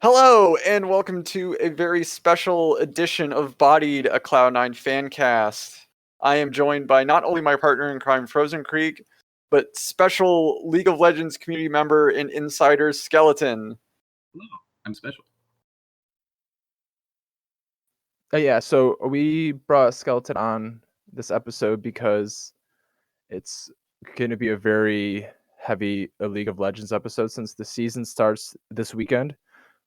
Hello, and welcome to a very special edition of Bodied, a Cloud9 fan cast. I am joined by not only my partner in crime, frozencreek, but special League of Legends community member and insider Skeleton. Hello, I'm special. So we brought Skeleton on this episode because it's going to be a very heavy League of Legends episode since the season starts this weekend,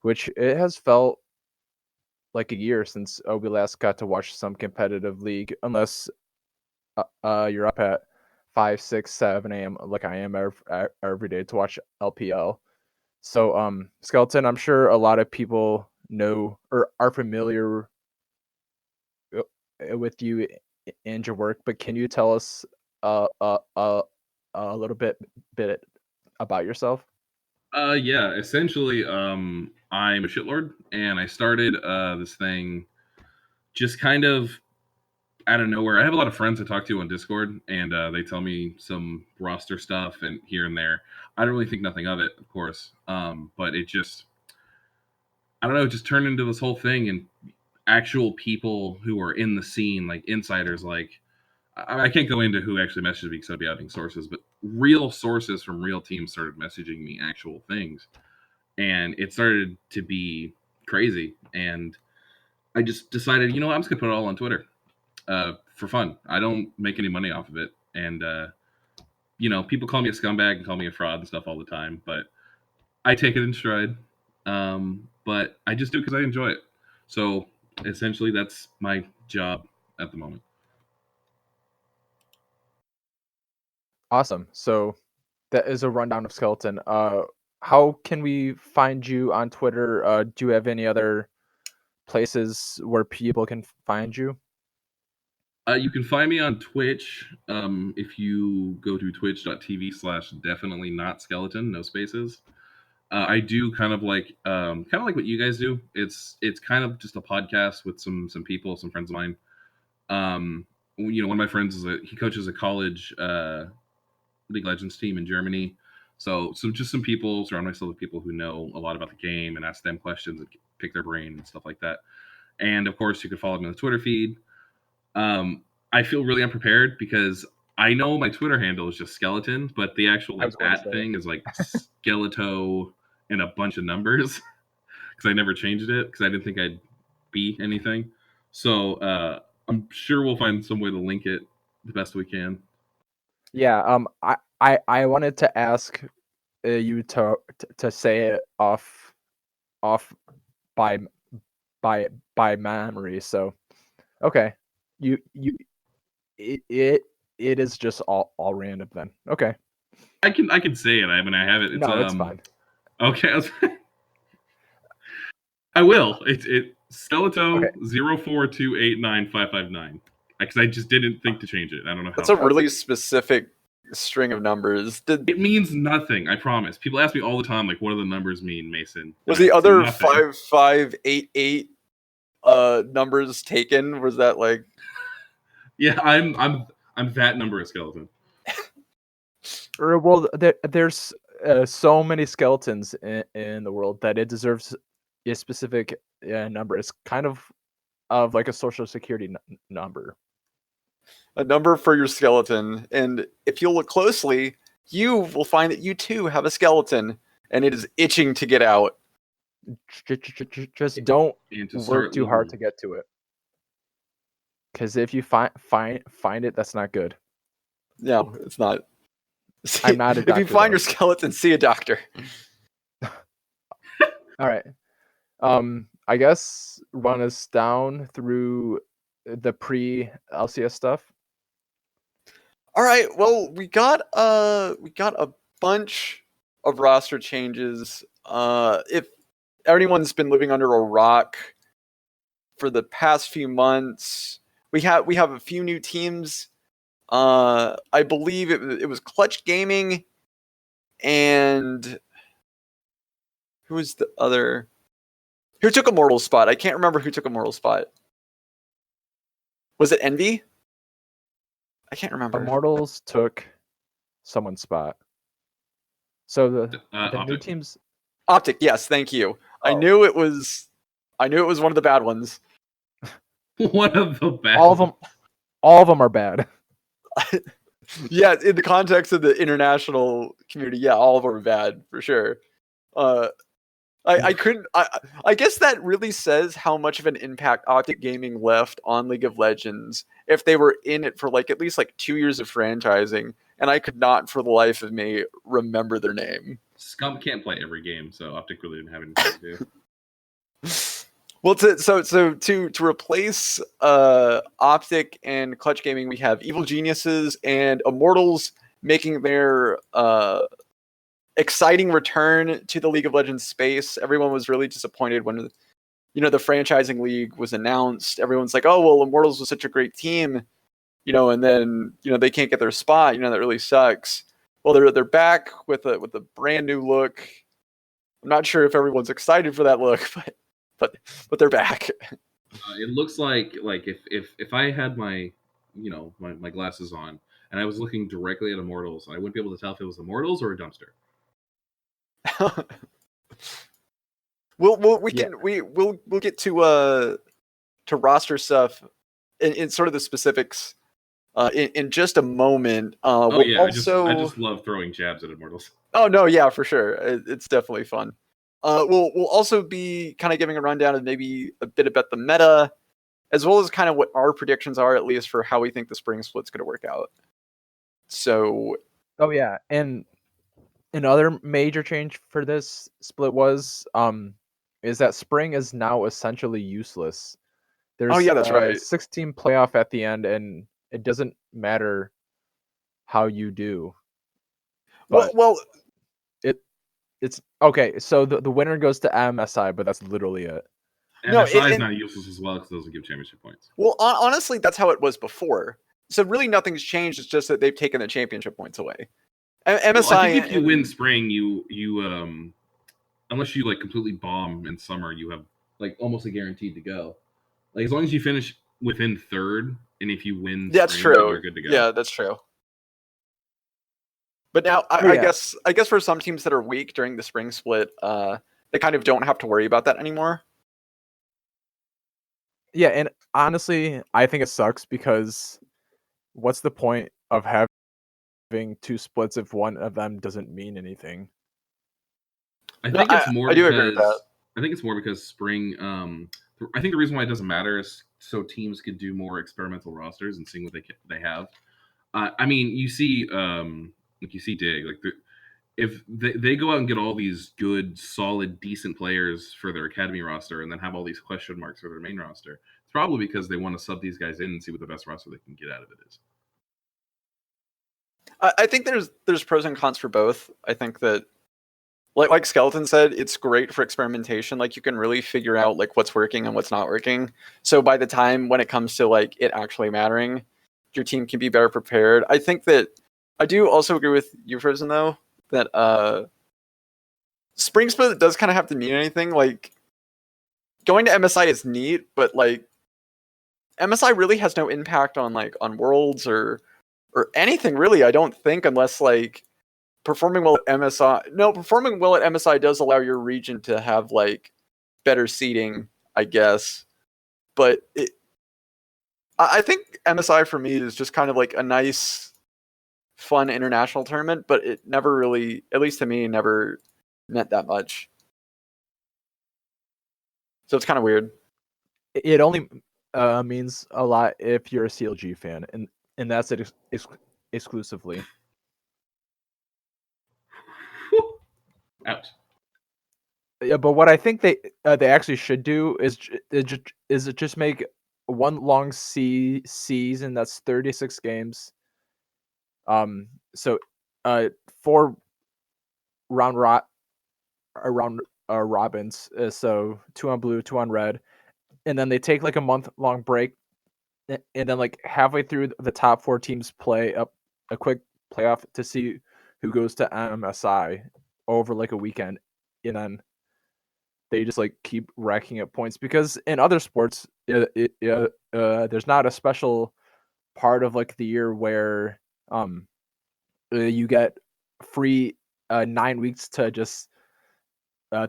which it has felt like a year since we last got to watch some competitive league, unless you're up at 5, 6, 7 a.m. like I am every day to watch LPL. So, Skeleton, I'm sure a lot of people know or are familiar with you and your work, but can you tell us a little bit about yourself? Yeah, essentially, I'm a shitlord, and I started this thing just kind of out of nowhere. I have a lot of friends I talk to on Discord, and they tell me some roster stuff and here and there. I don't really think nothing of it, of course, but it just, I don't know, it just turned into this whole thing, and actual people who are in the scene, like insiders, like I can't go into who actually messaged me because I'd be outing sources, but real sources from real teams started messaging me actual things. And it started to be crazy. And I just decided, I'm just going to put it all on Twitter for fun. I don't make any money off of it. And, people call me a scumbag and call me a fraud and stuff all the time, but I take it in stride. But I just do it because I enjoy it. So essentially, that's my job at the moment. Awesome. So that is a rundown of Skeleton. How can we find you on Twitter? Do you have any other places where people can find you? You can find me on Twitch. If you go to twitch.tv/definitely not skeleton, no spaces. I do kind of like what you guys do. It's kind of just a podcast with some people, some friends of mine. One of my friends he coaches a college League of Legends team in Germany. So just some people, surround myself with people who know a lot about the game and ask them questions and pick their brain and stuff like that. And of course, you can follow me on the Twitter feed. I feel really unprepared because I know my Twitter handle is just skeleton, but the actual at thing is like Skeleto and a bunch of numbers because I never changed it because I didn't think I'd be anything. So I'm sure we'll find some way to link it the best we can. Yeah. I wanted to ask you to say it off by memory. So, okay. It is just all random then. Okay. I can say it. I mean, I have it. No, it's fine. Okay. I will. It's Skeleto04289559 because I just didn't think to change it. I don't know how. That's a really specific string of numbers. It means nothing. I promise. People ask me all the time, like, what do the numbers mean, Mason? Was the other 5588 numbers taken? Was that like? Yeah, I'm that number of skeleton. Well, there's so many skeletons in the world that it deserves a specific number. It's kind of like a social security number. A number for your skeleton, and if you look closely, you will find that you too have a skeleton, and it is itching to get out. Just don't work too hard to get to it, because if you find it, that's not good. No, it's not. I'm not a doctor. If you find your skeleton, see a doctor. All right. I guess run us down through the pre-LCS stuff. All right. Well, we got a bunch of roster changes. If anyone's been living under a rock for the past few months, we have a few new teams. I believe it was Clutch Gaming, and who was the other? Who took Immortal's spot? I can't remember who took Immortal's spot. Was it Envy? I can't remember. Immortals took someone's spot. So the new teams. Optic, yes, thank you. I knew it was one of the bad ones. One of the bad. All of them are bad. Yeah, in the context of the international community, yeah, all of them are bad for sure. I couldn't. I guess that really says how much of an impact Optic Gaming left on League of Legends if they were in it for like at least like 2 years of franchising, and I could not for the life of me remember their name. Scum can't play every game, so Optic really didn't have anything to do. Well, to replace Optic and Clutch Gaming, we have Evil Geniuses and Immortals making their exciting return to the League of Legends space. Everyone was really disappointed when the franchising league was announced. Everyone's like, "Oh, well, Immortals was such a great team," and then they can't get their spot. That really sucks. Well, they're back with a brand new look. I'm not sure if everyone's excited for that look, but they're back. It looks like if I had my my glasses on and I was looking directly at Immortals, I wouldn't be able to tell if it was Immortals or a dumpster. We'll get to roster stuff in sort of the specifics in just a moment. I just love throwing jabs at Immortals. Oh no, yeah, for sure, it's definitely fun. We'll also be kind of giving a rundown of maybe a bit about the meta, as well as kind of what our predictions are, at least for how we think the spring split's going to work out. So, oh yeah, and another major change for this split is that spring is now essentially useless. There's that's right. 16 playoff at the end, and it doesn't matter how you do. Well, it's okay. So the winner goes to MSI, but that's literally it. MSI is not useless as well because it doesn't give championship points. Well, honestly, that's how it was before. So really, nothing's changed. It's just that they've taken the championship points away. MSI. Well, I think if you win spring, you unless you like completely bomb in summer, you have like almost a guaranteed to go. Like as long as you finish within third, and if you win, that's spring, true. You're good to go. Yeah, that's true. But now, I guess for some teams that are weak during the spring split, they kind of don't have to worry about that anymore. Yeah, and honestly, I think it sucks because what's the point of having two splits if one of them doesn't mean anything? I think it's more. I do agree with that. I think it's more because spring. I think the reason why it doesn't matter is so teams could do more experimental rosters and seeing what they have. I mean, you see Dig if they go out and get all these good, solid, decent players for their academy roster, and then have all these question marks for their main roster, it's probably because they want to sub these guys in and see what the best roster they can get out of it is. I think there's pros and cons for both. I think that, like Skeleton said, it's great for experimentation. Like you can really figure out like what's working and what's not working. So by the time when it comes to like it actually mattering, your team can be better prepared. I think that I do also agree with you, Frozen, though, that spring split does kind of have to mean anything. Like going to MSI is neat, but like MSI really has no impact on Worlds or anything really. I don't think, unless like performing well at MSI. No, performing well at MSI does allow your region to have like better seeding, I guess. But I think MSI for me is just kind of like a nice, fun international tournament, but it never really, at least to me, never meant that much. So it's kind of weird. It only means a lot if you're a CLG fan, and that's it exclusively. Ouch. Yeah, but what I think they actually should do is just make one long season that's 36 games. So 4 round robins. So 2 on blue, 2 on red, and then they take like a month-long break, and then like halfway through the top 4 teams play up a quick playoff to see who goes to MSI over like a weekend, and then they just like keep racking up points, because in other sports there's not a special part of like the year where you get free 9 weeks to just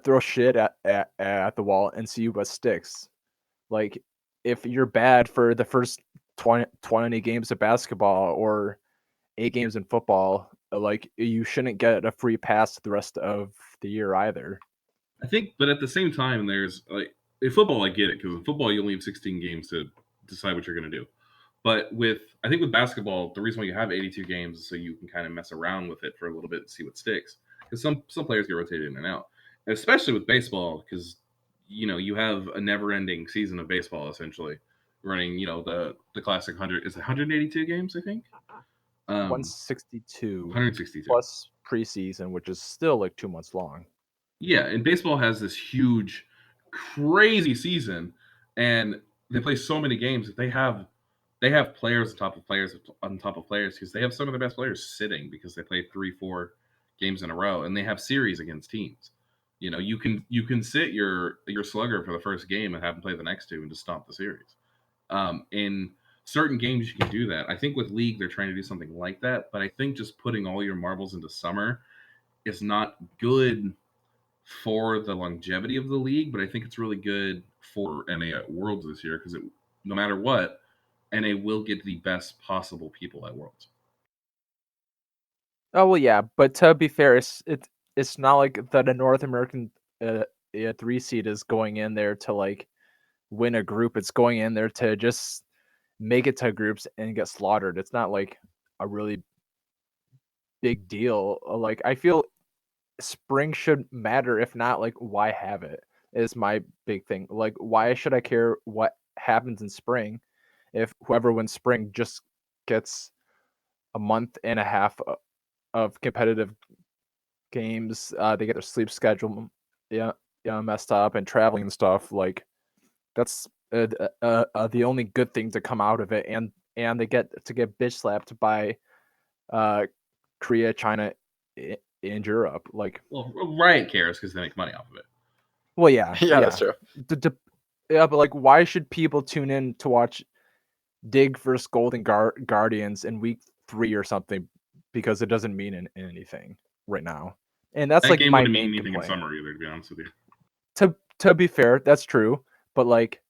throw shit at the wall and see what sticks. Like, if you're bad for the first 20 games of basketball or 8 games in football, like, you shouldn't get a free pass the rest of the year either. I think, but at the same time, there's like in football, I get it, because in football you only have 16 games to decide what you're going to do. But I think with basketball, the reason why you have 82 games is so you can kind of mess around with it for a little bit and see what sticks. Because some players get rotated in and out, and especially with baseball, because you have a never-ending season of baseball essentially running. The classic 100 is it 182 games, I think. 162 162 plus preseason, which is still like 2 months long. Yeah, and baseball has this huge, crazy season, and they play so many games that they have players on top of players on top of players, because they have some of the best players sitting because they play 3-4 games in a row, and they have series against teams. You can sit your slugger for the first game and have them play the next two and just stop the series. In certain games you can do that. I think with League they're trying to do something like that, but I think just putting all your marbles into summer is not good for the longevity of the league, but I think it's really good for NA at Worlds this year, because no matter what, NA will get the best possible people at Worlds. Oh well, yeah, but to be fair, it's not like the North American 3 seed is going in there to like win a group. It's going in there to just make it to groups and get slaughtered. It's not like a really big deal. Like, I feel spring should matter. If not, like, why have it? Is my big thing. Like, why should I care what happens in spring if whoever wins spring just gets a month and a half of competitive games? They get their sleep schedule messed up and traveling and stuff. Like, that's the only good thing to come out of it, and they get to get bitch slapped by Korea, China, and Europe. Like, Well, Riot cares because they make money off of it. well, yeah, Yeah, that's true. Yeah, but like, why should people tune in to watch Dig versus Golden Guardians in week 3 or something? Because it doesn't mean anything right now, and that's That like game my wouldn't mean main anything in complaint. summer either, to be honest with you. To be fair, that's true, but like,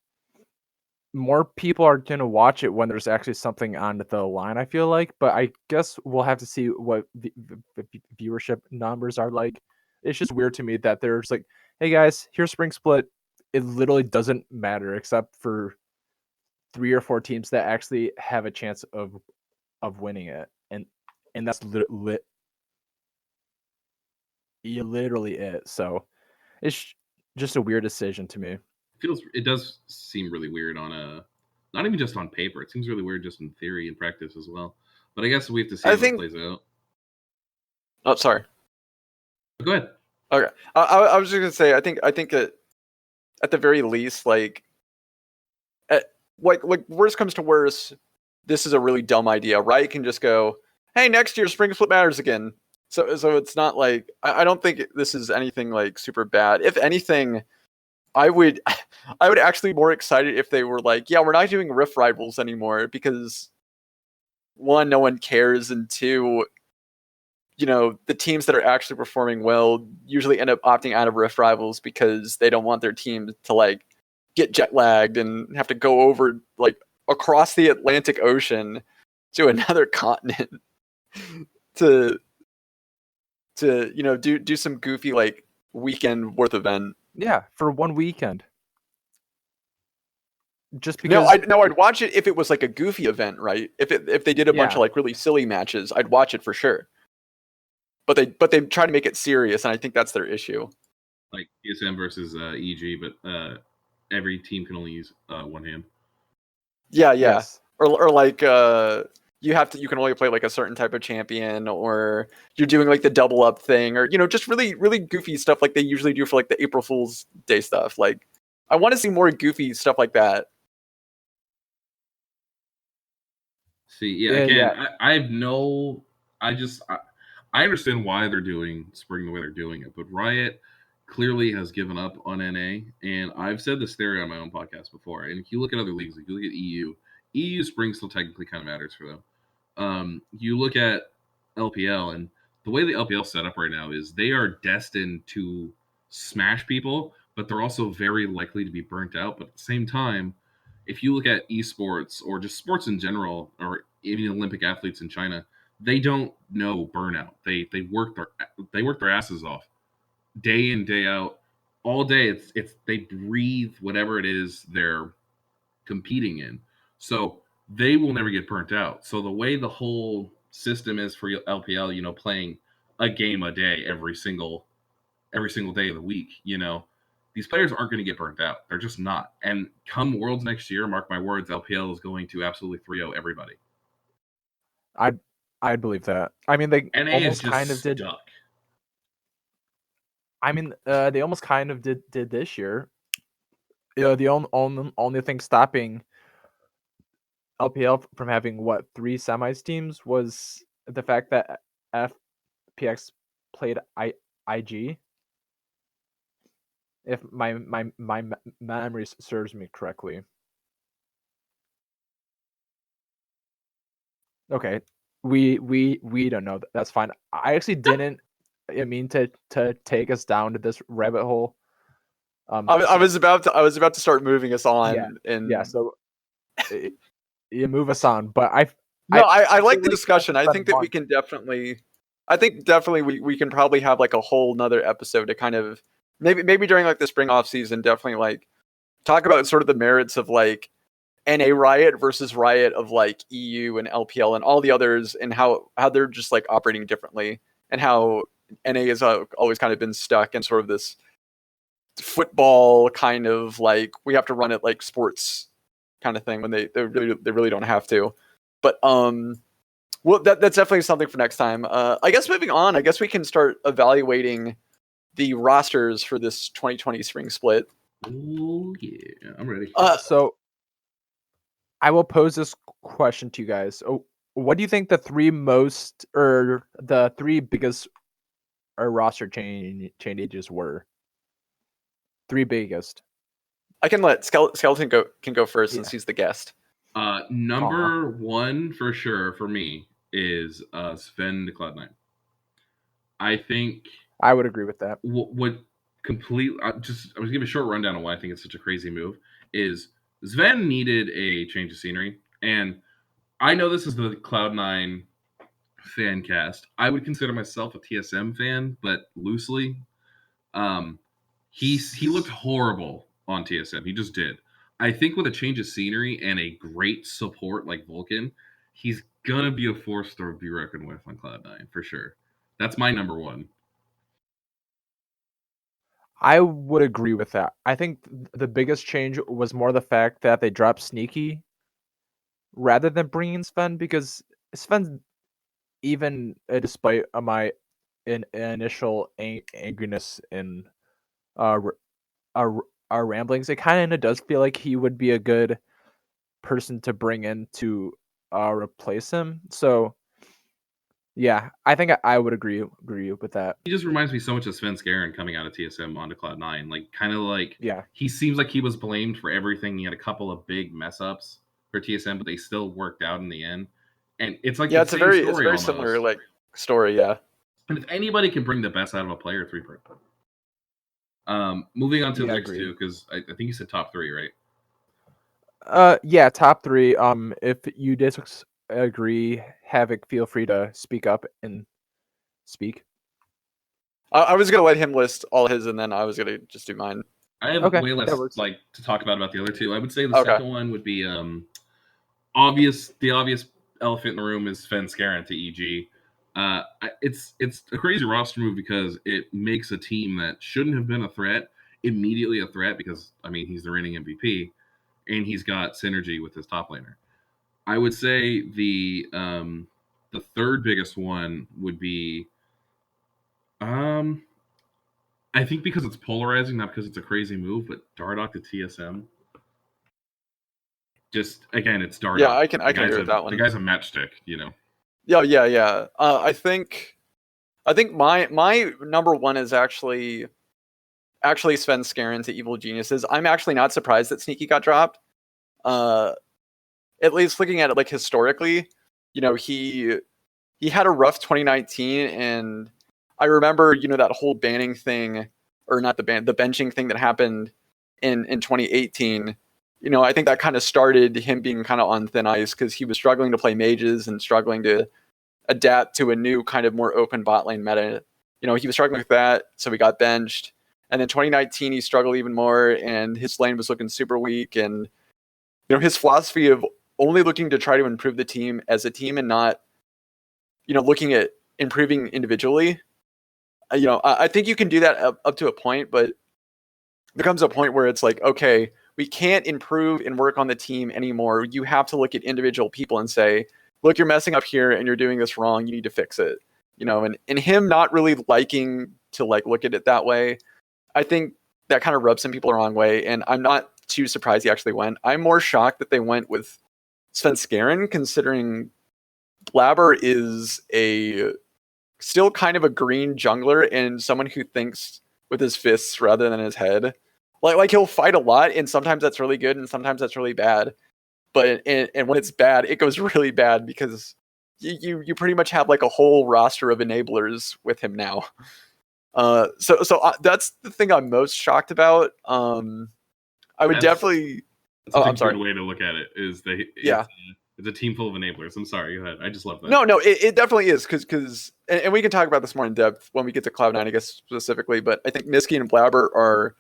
more people are going to watch it when there's actually something on the line, I feel like. But I guess we'll have to see what the viewership numbers are like. It's just weird to me that there's like, hey guys, here's Spring Split. It literally doesn't matter except for 3 or 4 teams that actually have a chance of winning it, and that's literally it. So it's just a weird decision to me. It does seem really weird not even just on paper. It seems really weird just in theory and practice as well. But I guess we have to see how it plays out. Oh, sorry. Go ahead. Okay, I was just gonna say, I think that at the very least, like worst comes to worst, this is a really dumb idea, right? You can just go, hey, next year Spring Split matters again. So it's not like, I don't think this is anything like super bad. If anything, I would actually be more excited if they were like, yeah, we're not doing Rift Rivals anymore, because 1, no one cares, and 2, the teams that are actually performing well usually end up opting out of Rift Rivals because they don't want their team to like get jet lagged and have to go over like across the Atlantic Ocean to another continent to do some goofy like weekend worth event. Yeah, for 1 weekend. Just because I'd watch it if it was like a goofy event, right? If they did a bunch of like really silly matches, I'd watch it for sure. But they try to make it serious, and I think that's their issue. Like ESM versus EG, but every team can only use one hand. Yeah. Yes. Or like you can only play like a certain type of champion, or you're doing like the double up thing, or just really really goofy stuff like they usually do for like the April Fool's Day stuff. Like, I want to see more goofy stuff like that. See, I understand why they're doing spring the way they're doing it, but Riot clearly has given up on NA, and I've said this theory on my own podcast before. And if you look at other leagues, like you look at EU spring still technically kind of matters for them. You look at LPL, and the way the LPL set up right now is they are destined to smash people, but they're also very likely to be burnt out. But at the same time, if you look at esports or just sports in general, or even Olympic athletes in China, they don't know burnout. They work their asses off day in, day out, all day. It's they breathe whatever it is they're competing in. So they will never get burnt out. So the way the whole system is for LPL, playing a game a day every single day of the week, these players aren't going to get burnt out. They're just not. And come Worlds next year, mark my words, LPL is going to absolutely 3-0 everybody. I believe that. I mean, they NA almost is just kind of did. stuck. I mean, they almost kind of did this year. The only thing stopping LPL from having 3 semis teams was the fact that FPX played IG. If my memory serves me correctly. Okay, we don't know. That's fine. I actually didn't mean to take us down to this rabbit hole. I was about to start moving us on. So you move us on, but I like the like discussion. I think that we can definitely. I think definitely we can probably have like a whole nother episode to kind of maybe during like the spring off season, definitely like talk about sort of the merits of like NA Riot versus Riot of like EU and LPL and all the others, and how they're just like operating differently, and how NA has always kind of been stuck in sort of this football kind of like we have to run it like sports kind of thing when they really don't have to. But well, that's definitely something for next time. I guess moving on, I guess we can start evaluating the rosters for this 2020 spring split. Oh yeah, I'm ready. So I will pose this question to you guys. What do you think the three biggest roster changes were? 3 biggest. I can let Skeleton go first since he's the guest. Number 1 for sure for me is Sven to Cloud9. I think I would agree with that. What completely I was giving a short rundown on why I think it's such a crazy move is Sven needed a change of scenery, and I know this is the Cloud9 fan cast. I would consider myself a TSM fan, but loosely. He looked horrible on TSM. He just did. I think with a change of scenery and a great support like Vulcan, he's gonna be a force to be reckoned with on Cloud9 for sure. That's my number 1. I would agree with that. I think the biggest change was more the fact that they dropped Sneaky rather than bringing Sven, because Sven, even despite my initial angriness in our ramblings, it kind of does feel like he would be a good person to bring in to replace him. So yeah, I think I would agree with that. He just reminds me so much of Sven Skaren coming out of TSM onto Cloud9. Like, kind of like, yeah, he seems like he was blamed for everything. He had a couple of big mess ups for TSM, but they still worked out in the end. And it's like, it's a very similar like story, yeah. And if anybody can bring the best out of a player, 3 per. Moving on to the next 2, because I think you said top 3, right? Yeah, top 3. If you disagree, Havok, feel free to speak up and speak. I was gonna let him list all his, and then I was gonna just do mine. I have way less like to talk about the other 2. I would say the second one would be the obvious elephant in the room is Sven Skaren to EG. It's a crazy roster move because it makes a team that shouldn't have been a threat immediately a threat, because I mean he's the reigning MVP and he's got synergy with his top laner. I would say the third biggest one would be I think because it's polarizing, not because it's a crazy move, but Dardoch to TSM. Just again, it's Dardoch. Yeah, I can agree with that one. The guy's a matchstick, Yeah. I think my number 1 is actually Sven Skaren to Evil Geniuses. I'm actually not surprised that Sneaky got dropped. At least looking at it like historically, he had a rough 2019, and I remember that whole banning thing or not the benching thing that happened in 2018. You know, I think that kind of started him being kind of on thin ice because he was struggling to play mages and struggling to adapt to a new kind of more open bot lane meta. You know, he was struggling with that, so he got benched. And then 2019, he struggled even more, and his lane was looking super weak. And you know, his philosophy of only looking to try to improve the team as a team and not, you know, looking at improving individually. You know, I think you can do that up to a point, but there comes a point where it's like, okay, we can't improve and work on the team anymore. You have to look at individual people and say, look, you're messing up here and you're doing this wrong. You need to fix it. You know, and him not really liking to like look at it that way, I think that kind of rubs some people the wrong way. And I'm not too surprised he actually went. I'm more shocked that they went with Svenskeren, considering Blabber is still kind of a green jungler and someone who thinks with his fists rather than his head. Like he'll fight a lot, and sometimes that's really good, and sometimes that's really bad. But and when it's bad, it goes really bad because you pretty much have like a whole roster of enablers with him now. So that's the thing I'm most shocked about. I would definitely. That's I'm sorry. Good way to look at it is it's a team full of enablers. I'm sorry, go ahead. I just love that. No, it definitely is because and we can talk about this more in depth when we get to Cloud9, I guess specifically. But I think Nisqy and Blabber are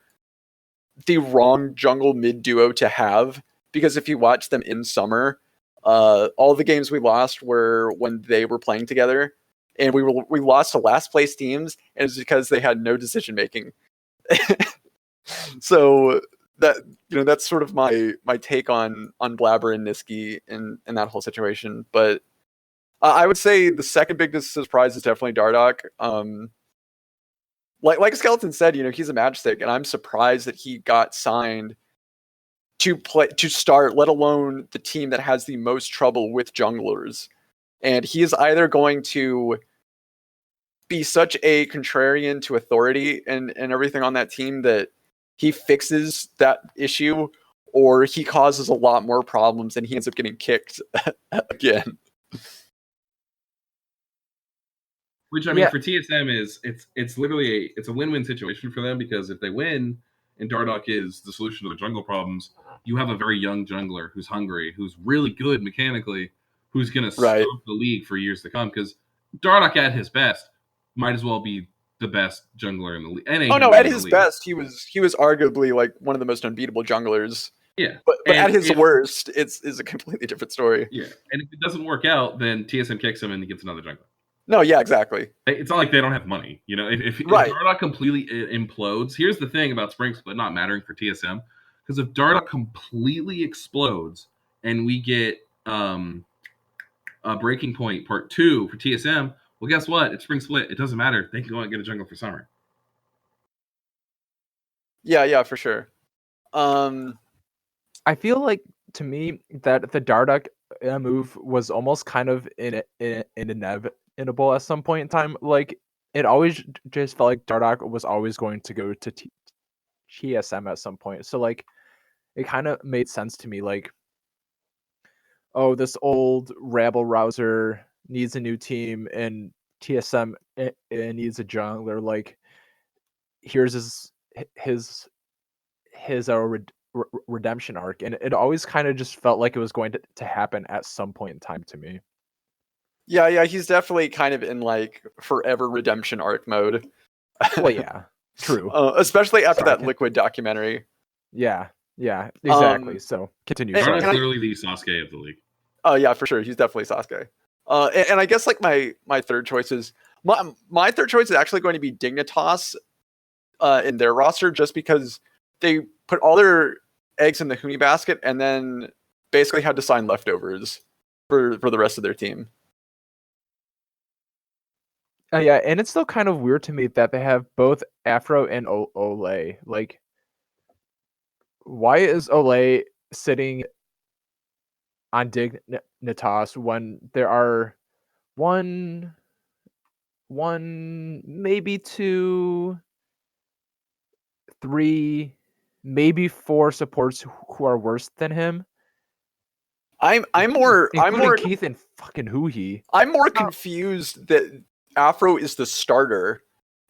the wrong jungle mid duo to have, because if you watch them in summer, all the games we lost were when they were playing together, and we lost to last place teams, and it's because they had no decision making. So that, you know, that's sort of my take on Blabber and Nisqy in that whole situation. But I would say the second biggest surprise is definitely Dardoch. Like Skeleton said, you know, he's a matchstick, and I'm surprised that he got signed to start, let alone the team that has the most trouble with junglers. And he is either going to be such a contrarian to authority and everything on that team that he fixes that issue, or he causes a lot more problems and he ends up getting kicked again. Which, I mean, for TSM it's literally a win-win situation for them, because if they win and Dardoch is the solution to the jungle problems, you have a very young jungler who's hungry, who's really good mechanically, who's going to stomp the league for years to come. Because Dardoch at his best might as well be the best jungler in the league. At his best, he was arguably like one of the most unbeatable junglers. Yeah, but at his worst, it's a completely different story. Yeah, and if it doesn't work out, then TSM kicks him and he gets another jungler. No, yeah, exactly. It's not like they don't have money, you know. If Dardoch completely implodes, here's the thing about Spring Split not mattering for TSM, because if Dardoch completely explodes and we get a Breaking Point Part 2 for TSM, well, guess what? It's Spring Split. It doesn't matter. They can go out and get a jungle for summer. Yeah, for sure. I feel like, to me, that the Dardoch move was almost kind of inevitable at some point in time. Like, it always just felt like Dardoch was always going to go to TSM at some point. So, like, it kind of made sense to me. Like, oh, this old rabble rouser needs a new team, and TSM needs a jungler. Like, here's his redemption arc, and it always kind of just felt like it was going to happen at some point in time to me. Yeah, he's definitely kind of in like forever redemption arc mode. Well, yeah, true. Especially after that Liquid documentary. Yeah, exactly. So continue. Dardoch's literally the Sasuke of the league. Oh yeah, for sure. He's definitely Sasuke. And I guess like my third choice is my third choice is actually going to be Dignitas in their roster, just because they put all their eggs in the Huni basket and then basically had to sign leftovers for the rest of their team. Yeah, and it's still kind of weird to me that they have both Afro and Ole. Like, why is Ole sitting on Dignitas when there are one, maybe 2, 3, maybe 4 supports who are worse than him? I'm more Keith and fucking Huhi. I'm more confused that Afro is the starter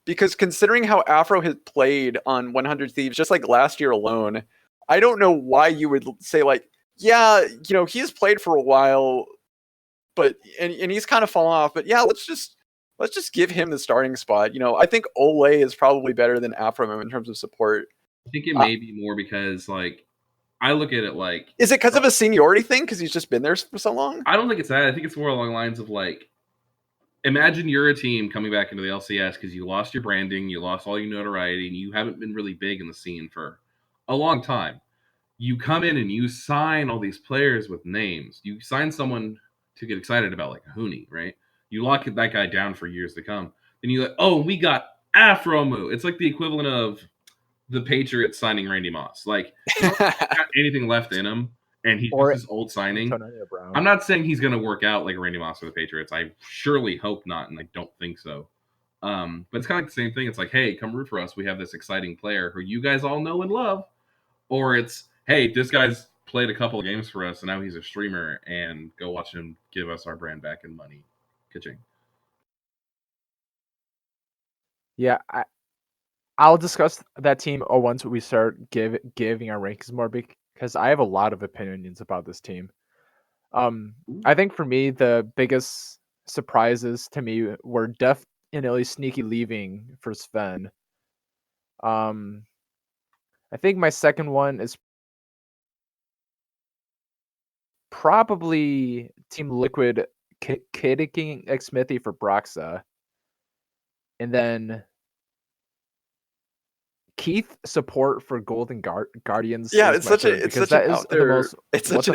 because considering how Afro has played on 100 Thieves just like last year alone, I don't know why you would say like, yeah, you know, he's played for a while, but and he's kind of fallen off, but yeah, let's just give him the starting spot. You know, I think Ole is probably better than Afro in terms of support. I think it may be more because like I look at it like, is it because of a seniority thing? Because he's just been there for so long? I don't think it's that. I think it's more along the lines of like, imagine you're a team coming back into the LCS because you lost your branding, you lost all your notoriety, and you haven't been really big in the scene for a long time. You come in and you sign all these players with names. You sign someone to get excited about, like a Hooney, right? You lock that guy down for years to come. Then you're like, oh, we got Afromu. It's like the equivalent of the Patriots signing Randy Moss. Like, he don't got anything left in him, and he's just his old signing. I'm not saying he's going to work out like Randy Moss for the Patriots. I surely hope not, and I don't think so. But it's kind of like the same thing. It's like, hey, come root for us. We have this exciting player who you guys all know and love. Or it's, hey, this guy's played a couple of games for us, and now he's a streamer, and go watch him give us our brand back and money. Kitching. Yeah, I'll discuss that team once we start giving our rankings more, because I have a lot of opinions about this team. I think for me, the biggest surprises to me were definitely Sneaky leaving for Sven. I think my second one is probably Team Liquid kicking Smithy for Broxa. And then Keith support for Golden Guardians. Yeah, it's such an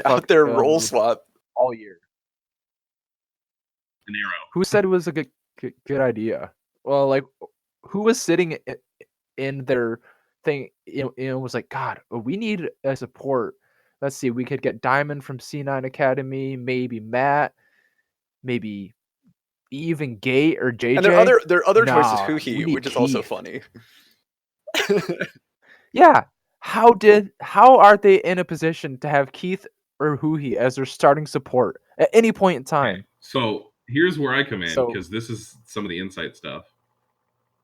out there role swap all year. An arrow. Who said it was a good idea? Well, like, who was sitting in their thing? Was like, God, we need a support. Let's see, we could get Diamond from C9 Academy, maybe Matt, maybe even Gate or JJ. And there are other choices, Huhi, which is also funny. Yeah. How are they in a position to have Keith or Huhi as their starting support at any point in time? Okay. So here's where I come in, because this is some of the insight stuff.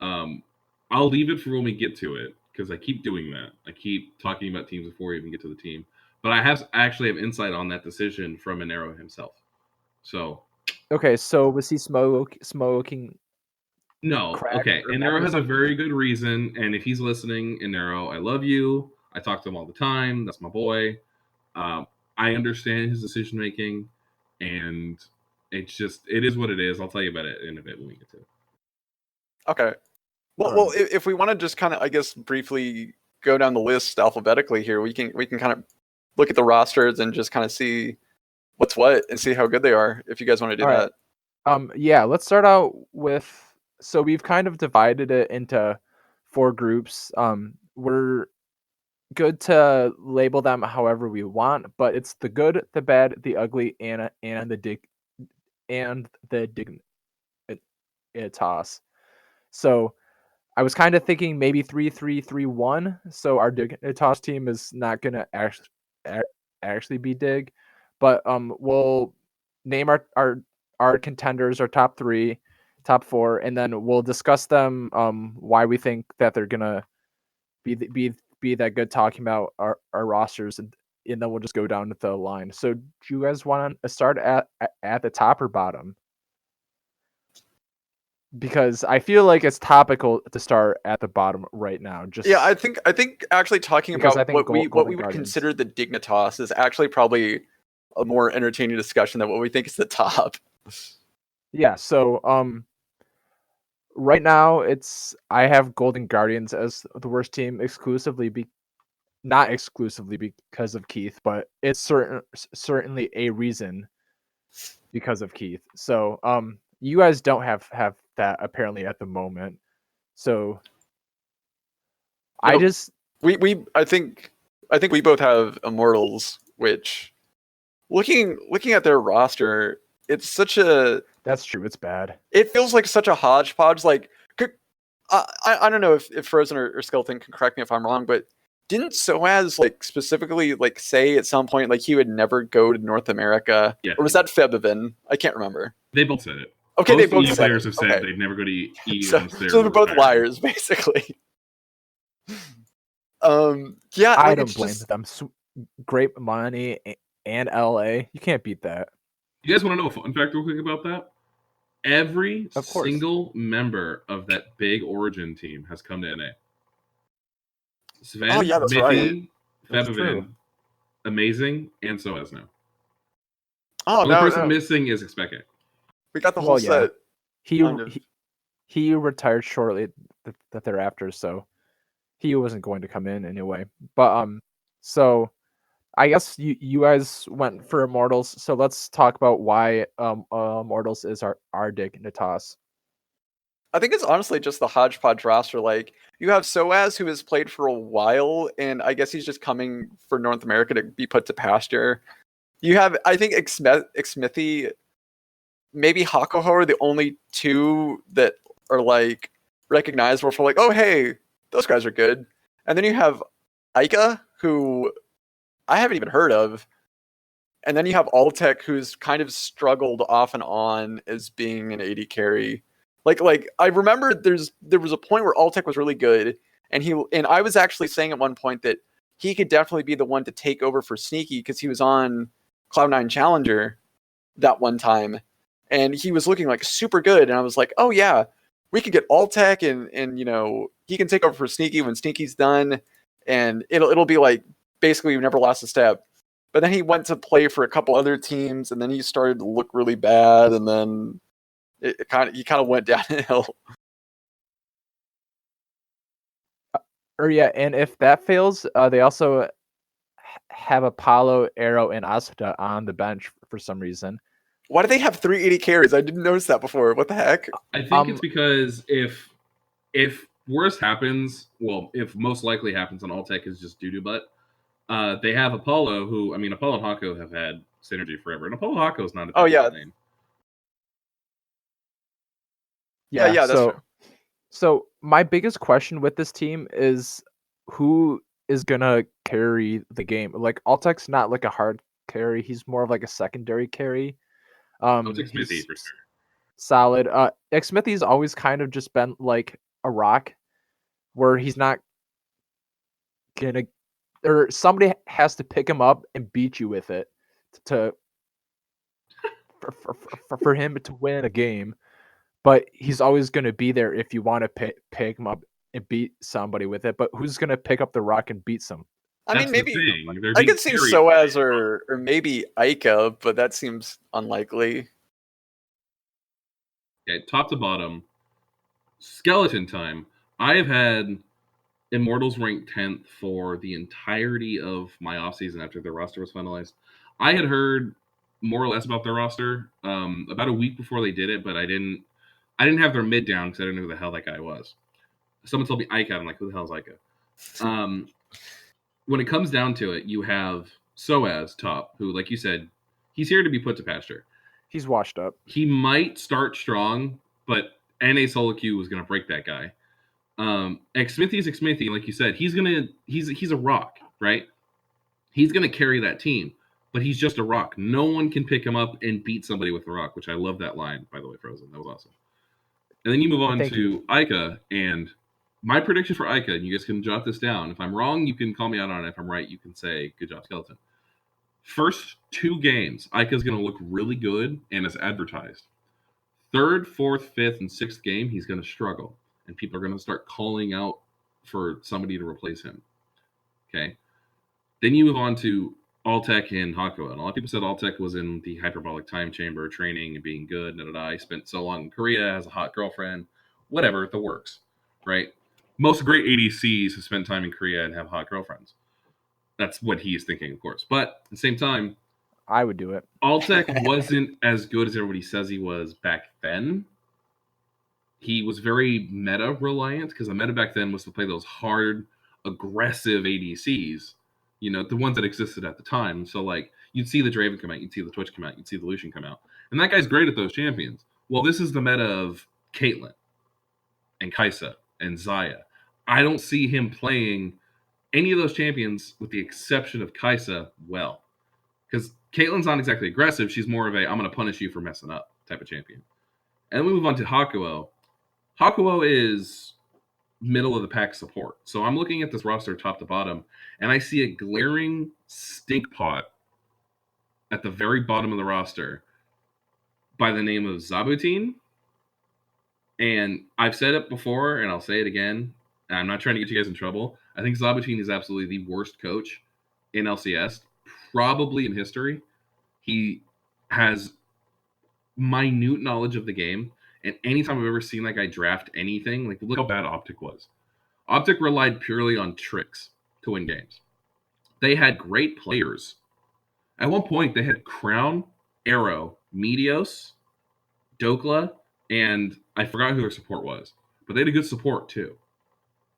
I'll leave it for when we get to it, because I keep doing that. I keep talking about teams before we even get to the team. But I actually have insight on that decision from Enero himself. So okay, so was he smoking? No, okay. Enero has a very good reason, and if he's listening, Enero, I love you. I talk to him all the time. That's my boy. I understand his decision making, and it is what it is. I'll tell you about it in a bit when we get to it. Okay. Well, if we want to just kind of, I guess, briefly go down the list alphabetically here, we can kind of look at the rosters and just kind of see what's what and see how good they are. If you guys want to do that. Yeah, let's start out with. So we've kind of divided it into 4 groups. We're good to label them however we want, but it's the good, the bad, the ugly, and the Dignitas. So I was kind of thinking maybe 3-3-3-1. So our Dignitas team is not gonna actually be Dig, but we'll name our contenders, our top 3. Top 4, and then we'll discuss them. Why we think that they're gonna be that good, talking about our rosters, and then we'll just go down the line. So, do you guys want to start at the top or bottom? Because I feel like it's topical to start at the bottom right now. I think actually talking about what we would consider the Dignitas is actually probably a more entertaining discussion than what we think is the top. Yeah. So, right now, I have Golden Guardians as the worst team not exclusively because of Keith, but it's certainly a reason because of Keith. So, you guys don't have that apparently at the moment. So, I think we both have Immortals, which looking at their roster, it's such a. That's true. It's bad. It feels like such a hodgepodge. Like, I don't know if Frozen or Skeleton can correct me if I'm wrong, but didn't Soaz like specifically like say at some point like he would never go to North America? Yeah. Or was that Febivin? I can't remember. They both said it. Okay, Most they both EU said players it. have said Okay. they'd never go to EU So unless they're they're both retiring. liars, basically. Yeah, I like don't it's blame just them. Great money and LA. You can't beat that. You guys want to know a fun fact real quick about that? Every Of course. single member of that big Origin team has come to NA. Sven, Oh, yeah, that's right. Miffy, That's true. Febivin, Amazing, and Soaz now. Oh The only person no, missing is Expecke. we got the whole Well, yeah. set. kind of. He retired shortly that thereafter, so he wasn't going to come in anyway. But so I guess you guys went for Immortals, so let's talk about why Immortals is our Dignitas. I think it's honestly just the hodgepodge roster. Like you have Soaz, who has played for a while, and I guess he's just coming for North America to be put to pasture. You have, I think, Xmithy, maybe Hakoho are the only two that are like recognizable for like, oh hey, those guys are good. And then you have Aika, who I haven't even heard of. And then you have Altec, who's kind of struggled off and on as being an AD carry. Like I remember there was a point where Altec was really good, and I was actually saying at one point that he could definitely be the one to take over for Sneaky because he was on Cloud9 Challenger that one time, and he was looking like super good. And I was like, oh yeah, we could get Altec, and he can take over for Sneaky when Sneaky's done, and it'll be like basically we've never lost a step. But then he went to play for a couple other teams, and then he started to look really bad, and then he kind of went downhill. Or yeah, and if that fails, they also have Apollo, Arrow, and Asuda on the bench for some reason. Why do they have 380 carries? I didn't notice that before. What the heck? I think it's because if worse happens, well, if most likely happens on Altec is just doo-doo butt, they have Apollo, who, I mean, Apollo and Hako have had synergy forever, and Apollo Hako is not a bad name. Yeah, that's true. So my biggest question with this team is who is gonna carry the game? Like Altec's not like a hard carry; he's more of like a secondary carry. Smithy for sure. Solid. Smithy's always kind of just been like a rock, where he's not gonna, or somebody has to pick him up and beat you with it for him to win a game. But he's always going to be there if you want to pick him up and beat somebody with it. But who's going to pick up the rock and beat some? I mean, maybe I could see Soaz or maybe Aika, but that seems unlikely. Okay, top to bottom, skeleton time. I have had Immortals ranked 10th for the entirety of my offseason after their roster was finalized. I had heard more or less about their roster about a week before they did it, but I didn't have their mid down because I didn't know who the hell that guy was. Someone told me Ica. I'm like, who the hell is Ica? When it comes down to it, you have Soaz top, who, like you said, he's here to be put to pasture. He's washed up. He might start strong, but NA solo queue was going to break that guy. Xmithy's Xmithy, like you said, he's a rock, right? He's gonna carry that team, but he's just a rock. No one can pick him up and beat somebody with a rock, which I love that line, by the way, Frozen. That was awesome. And then you move on to Ica, and my prediction for Ica, and you guys can jot this down. If I'm wrong, you can call me out on it. If I'm right, you can say, good job, Skeleton. First 2 games, Ica's gonna look really good and as advertised. 3rd, 4th, 5th, and 6th game, he's gonna struggle. And people are going to start calling out for somebody to replace him. Okay. Then you move on to Altec and Hako. And a lot of people said Altec was in the hyperbolic time chamber training and being good. I spent so long in Korea, has a hot girlfriend, whatever, the works, right? Most great ADCs have spent time in Korea and have hot girlfriends. That's what he is thinking, of course. But at the same time, I would do it. Altec wasn't as good as everybody says he was back then. He was very meta reliant because the meta back then was to play those hard, aggressive ADCs, the ones that existed at the time. So like you'd see the Draven come out, you'd see the Twitch come out, you'd see the Lucian come out, and that guy's great at those champions. Well, this is the meta of Caitlyn and Kai'Sa and Xayah. I don't see him playing any of those champions with the exception of Kai'Sa well, because Caitlyn's not exactly aggressive. She's more of a I'm going to punish you for messing up type of champion. And then we move on to Hakuo. Hakuo is middle of the pack support. So I'm looking at this roster top to bottom, and I see a glaring stink pot at the very bottom of the roster by the name of Zabutin. And I've said it before, and I'll say it again. And I'm not trying to get you guys in trouble. I think Zabutin is absolutely the worst coach in LCS, probably in history. He has minute knowledge of the game, and anytime I've ever seen that guy draft anything, like look how bad Optic was. Optic relied purely on tricks to win games. They had great players. At one point, they had Crown, Arrow, Meteos, Dokla, and I forgot who their support was, but they had a good support too.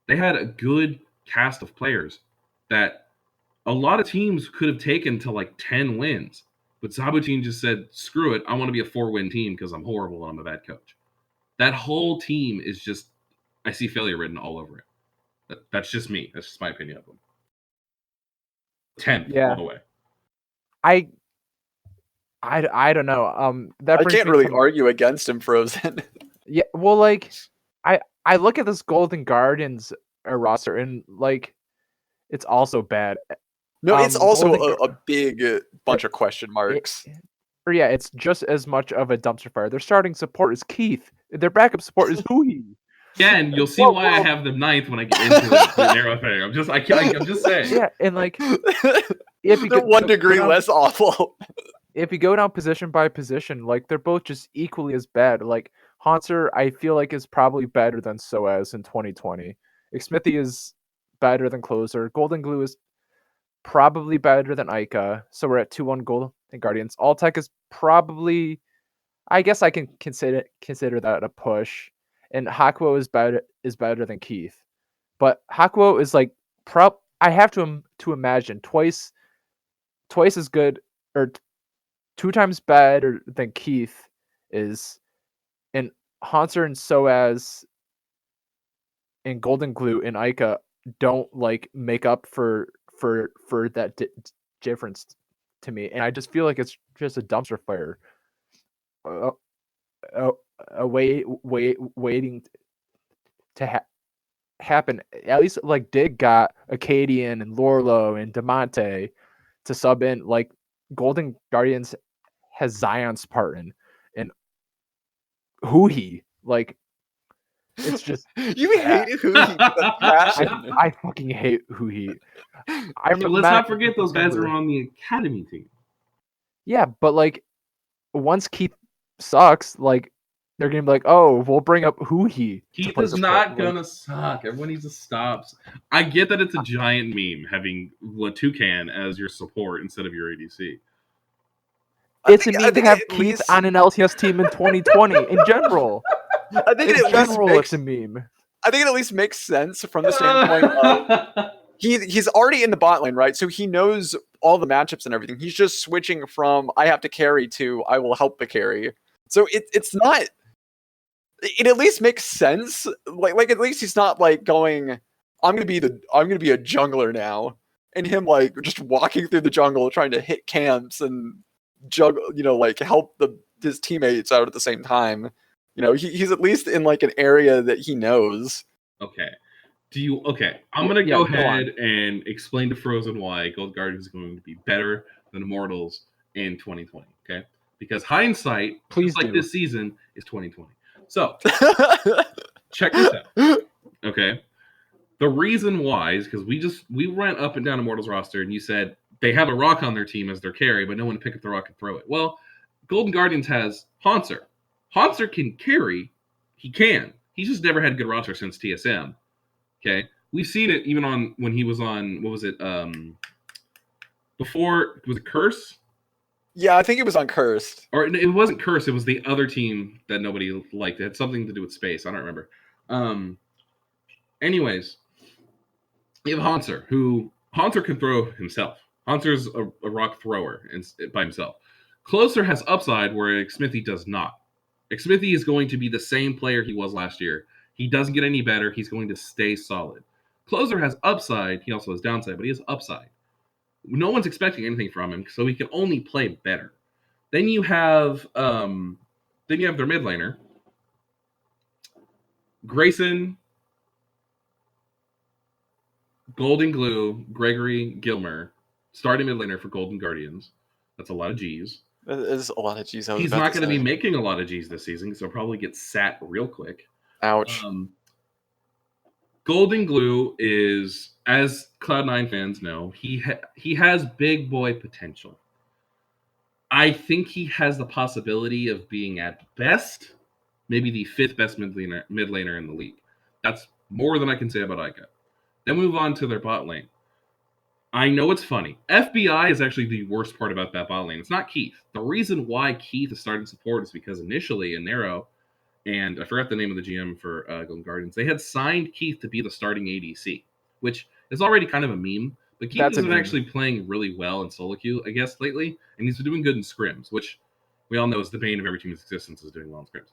They had a good cast of players that a lot of teams could have taken to like 10 wins. But Zabutin just said, screw it, I want to be a 4-win team because I'm horrible and I'm a bad coach. That whole team is just, I see failure written all over it. That's just me. That's just my opinion of them. 10th all the way. I don't know. I can't really argue against him, Frozen. Yeah, well, like I look at this Golden Guardians roster and like it's also bad. No, it's also a big bunch of question marks. It's just as much of a dumpster fire. Their starting support is Keith. Their backup support is Hui. Yeah, and you'll see why I have them 9th when I get into the narrow thing. I'm just saying. Yeah, and like if you they're 1 degree less awful. If you go down position by position, like they're both just equally as bad. Like Haunter, I feel like is probably better than Soaz in 2020. Xmithie is better than Closer. Golden Glue is probably better than Ica. So we're at 2-1 Golden Guardians. Alltech is probably, I guess I can consider that a push. And Hakuo is better than Keith. But Hakuo is like I have to imagine twice as good or 2 times better than Keith is. And Haunter and Soaz and Golden Glue and Ica don't like make up for that difference to me, and I just feel like it's just a dumpster fire waiting to happen. At least like Dig got Acadian and Lorlo and Demonte to sub in. Like Golden Guardians has Zion Spartan and Hui. Like it's just you hate Hui. I fucking hate Hui. Let's not forget those guys are on the academy team. Yeah, but like once Keith sucks, like they're gonna be like, oh, we'll bring up Hui. Keith is not gonna suck. Everyone needs to stop. I get that it's a giant meme having Toucan as your support instead of your ADC. It's a meme to have Keith on an LCS team in 2020 in general. I think it's a meme. I think it at least makes sense from the standpoint of he's already in the bot lane, right? So he knows all the matchups and everything. He's just switching from I have to carry to I will help the carry. So it's not. It at least makes sense. Like at least he's not like going. I'm gonna be a jungler now, and him like just walking through the jungle trying to hit camps and juggle, like help his teammates out at the same time. He's at least in like an area that he knows. Okay. I'm gonna go ahead and explain to Frozen why Gold Guardians is going to be better than Immortals in 2020. Okay, because hindsight, this season, is 2020. So check this out. Okay, the reason why is because we went up and down Immortals roster, and you said they have a rock on their team as their carry, but no one to pick up the rock and throw it. Well, Golden Guardians has Haunter. Haunter can carry. He can. He's just never had a good roster since TSM. Okay? We've seen it even on when he was on, what was it? Before, was it Curse? Yeah, I think it was on Cursed. Or it wasn't Curse. It was the other team that nobody liked. It had something to do with space. I don't remember. Anyways, you have Haunter, who Haunter can throw himself. Haunter's a rock thrower by himself. Closer has upside where Xmithie does not. Xmithie is going to be the same player he was last year. He doesn't get any better. He's going to stay solid. Closer has upside. He also has downside, but he has upside. No one's expecting anything from him, so he can only play better. Then you have their mid laner, Grayson, Golden Glue, Gregory, Gilmer, starting mid laner for Golden Guardians. That's a lot of G's. That is a lot of G's. He's not going to be making a lot of G's this season, so he'll probably get sat real quick. Ouch. Golden Glue is, as Cloud9 fans know, he has big boy potential. I think he has the possibility of being at best, maybe the 5th best mid laner in the league. That's more than I can say about Ica. Then move on to their bot lane. I know it's funny. FBI is actually the worst part about that bot lane. It's not Keith. The reason why Keith is starting support is because initially in Nero, and I forgot the name of the GM for Golden Guardians, they had signed Keith to be the starting ADC, which is already kind of a meme. But Keith has been actually playing really well in solo queue, I guess, lately, and he's been doing good in scrims, which we all know is the bane of every team's existence, is doing well in scrims.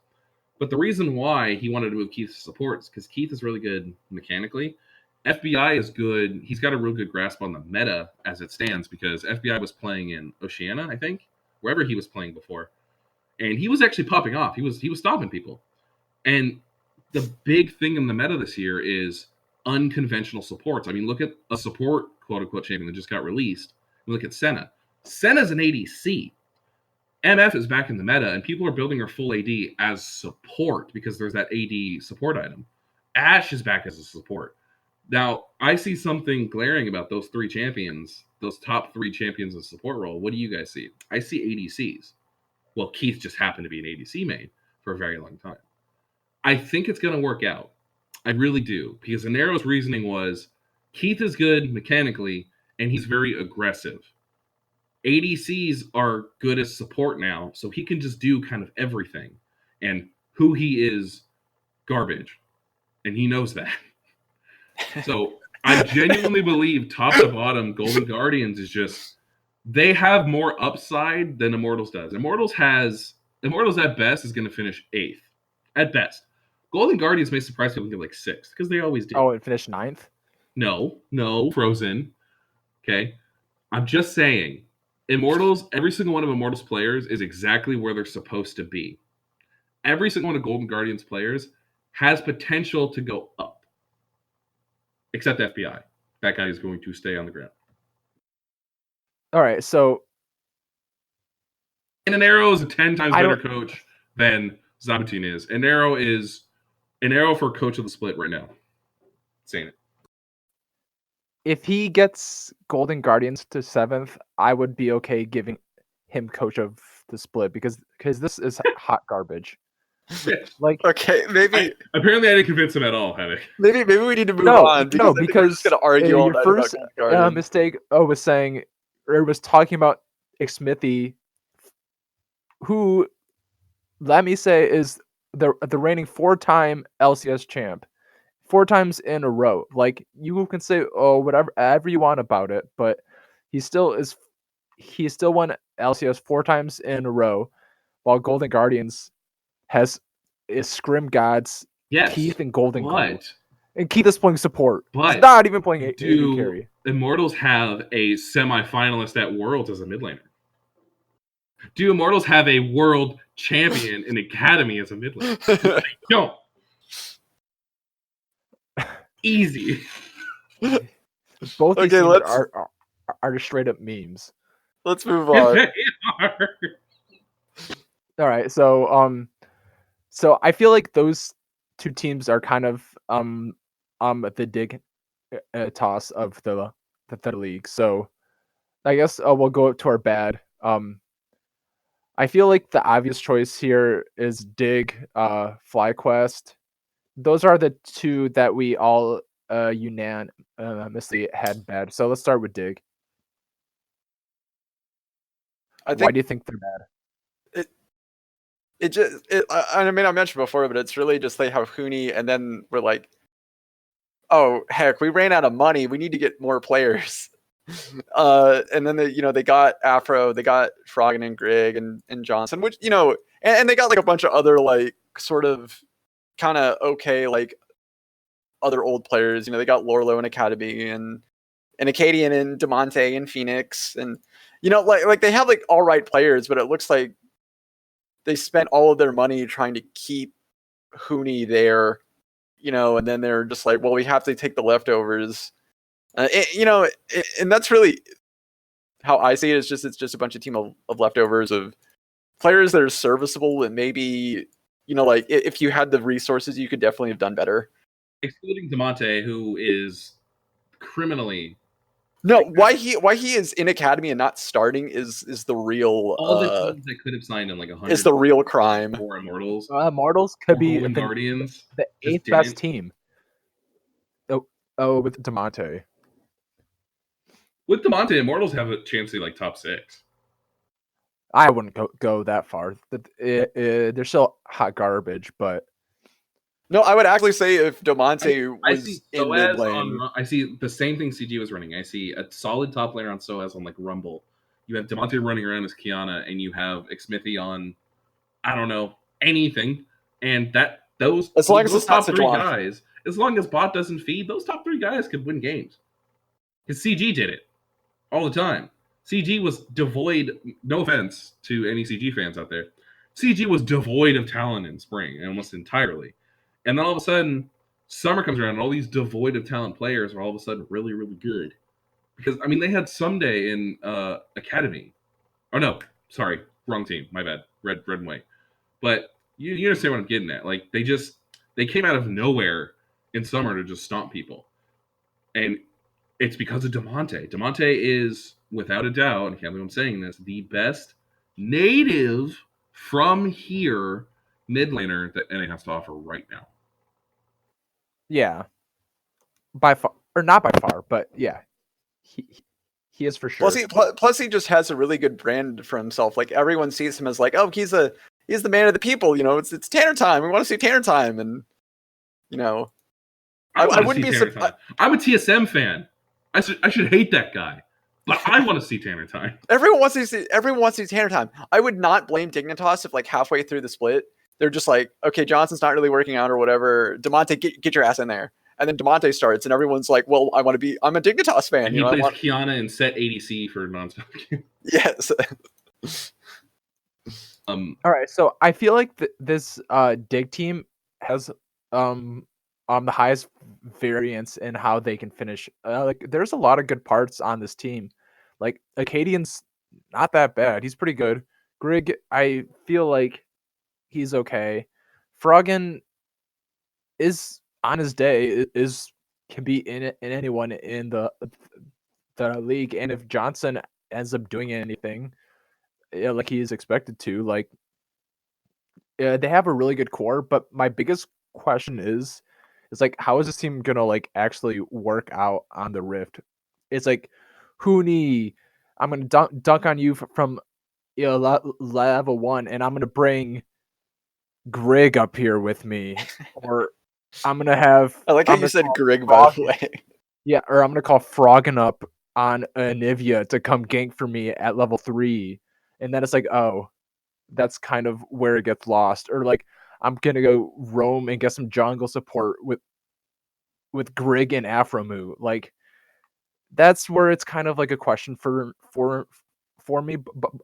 But the reason why he wanted to move Keith to support is because Keith is really good mechanically. FBI is good. He's got a real good grasp on the meta as it stands, because FBI was playing in Oceania, I think, wherever he was playing before. And he was actually popping off. He was stopping people. And the big thing in the meta this year is unconventional supports. I mean, look at a support, quote-unquote, champion that just got released. Look at Senna. Senna's an ADC. MF is back in the meta, and people are building her full AD as support because there's that AD support item. Ashe is back as a support. Now, I see something glaring about those 3 champions, those top 3 champions in support role. What do you guys see? I see ADCs. Well, Keith just happened to be an ADC main for a very long time. I think it's going to work out. I really do. Because Anero's reasoning was Keith is good mechanically, and he's very aggressive. ADCs are good as support now, so he can just do kind of everything. And who he is, garbage. And he knows that. So I genuinely believe top to bottom, Golden Guardians is just, they have more upside than Immortals does. Immortals at best is going to finish 8th. At best. Golden Guardians may surprise people and get like 6th, because they always do. Oh, and finish 9th? No, Frozen. Okay. I'm just saying, Immortals, every single one of Immortals players is exactly where they're supposed to be. Every single one of Golden Guardians players has potential to go up. Except FBI. That guy is going to stay on the ground. All right, so... And Anero is a 10 times better coach than Zabutin is. Anero is Anero for coach of the split right now. Saying it. If he gets Golden Guardians to 7th, I would be okay giving him coach of the split, because this is hot garbage. Like, okay, maybe apparently I didn't convince him at all, Havok. Maybe we need to move on. Because we're just gonna argue all your first mistake was saying, or was talking about Xmithy, who, let me say, is the reigning 4-time LCS champ, 4 times in a row. Like, you can say whatever you want about it, but he still won LCS 4 times in a row, while Golden Guardians is Scrim Gods, yes, Keith, and Golden Glue. And Keith is playing support. He's not even playing AD carry. Immortals have a semi-finalist at Worlds as a mid laner? Do Immortals have a world champion in Academy as a mid laner? No. Easy. Both these teams are straight up memes. Let's move on. They are. All right, so I feel like those 2 teams are kind of the dig toss of the league. So I guess we'll go to our bad. I feel like the obvious choice here is Dig, FlyQuest. Those are the 2 that we all unanimously had bad. So let's start with Dig. Why do you think they're bad? I mean, I mentioned before, but it's really just they have Huni, and then we're like, oh heck, we ran out of money. We need to get more players. And then they got Afro, they got Froggen and Greg and Johnson, which and they got like a bunch of other like sort of kind of okay like other old players. They got Lorlo and Academy and Acadian and Demonte and Phoenix, and like they have like all right players, but it looks like they spent all of their money trying to keep Huni there and then they're just like, well, we have to take the leftovers. And that's really how I see it. It's just a bunch of team of leftovers of players that are serviceable and maybe, like if you had the resources, you could definitely have done better. Excluding Demonte, who is criminally. No, why he is in academy and not starting is the real. All the teams that could have signed in like 100 is the real crime. Or Immortals. Immortals could be Guardians, the 8th best team. Oh, with Demonte. With Demonte, Immortals have a chance to be like top 6. I wouldn't go that far. They're still hot garbage, but no, I would actually say if Demonte was in mid lane, I see the same thing CG was running. I see a solid top laner on Soaz on like Rumble. You have Demonte running around as Kiana, and you have Xmithy on, I don't know, anything. And those top 3 guys, as long as bot doesn't feed, those top 3 guys could win games. Because CG did it all the time. CG was devoid, no offense to any CG fans out there, CG was devoid of talent in spring, almost entirely. And then all of a sudden, summer comes around, and all these devoid of talent players are all of a sudden really, really good. Because, I mean, they had Someday in Academy. Oh, no, sorry, wrong team, my bad, red and white. But you understand what I'm getting at. Like, they came out of nowhere in summer to just stomp people. And it's because of Demonte. Demonte is, without a doubt, and I can't believe I'm saying this, the best native from here mid laner that NA has to offer right now. Yeah. By far, or not by far, but yeah. He is for sure. Plus he just has a really good brand for himself. Like everyone sees him as like, oh, he's the man of the people, it's Tanner time. We want to see Tanner time, and I wouldn't be surprised. I'm a TSM fan. I should hate that guy, but I want to see Tanner time. Everyone wants to see Tanner time. I would not blame Dignitas if like halfway through the split they're just like, okay, Johnson's not really working out or whatever. Demonte, get your ass in there. And then Demonte starts, and everyone's like, well, I'm a Dignitas fan. And he plays Kiana and set ADC for non-stop. Yes. All right, so I feel like this Dig team has the highest variance in how they can finish. Like, there's a lot of good parts on this team. Like, Acadian's not that bad. He's pretty good. Grig, I feel like he's okay. Froggen is on his day can be in anyone in the league, and if Johnson ends up doing anything like he is expected to, like they have a really good core. But my biggest question is like, how is this team gonna like actually work out on the Rift? It's like, Hooney, I'm gonna dunk on you from level 1, and I'm gonna bring Grig up here with me, or I'm gonna have. I like how you said Grig, by the way. Yeah, or I'm gonna call Froggen up on Anivia to come gank for me at level 3, and then it's like, oh, that's kind of where it gets lost. Or like, I'm gonna go roam and get some jungle support with Grig and Afromu. Like, that's where it's kind of like a question for me.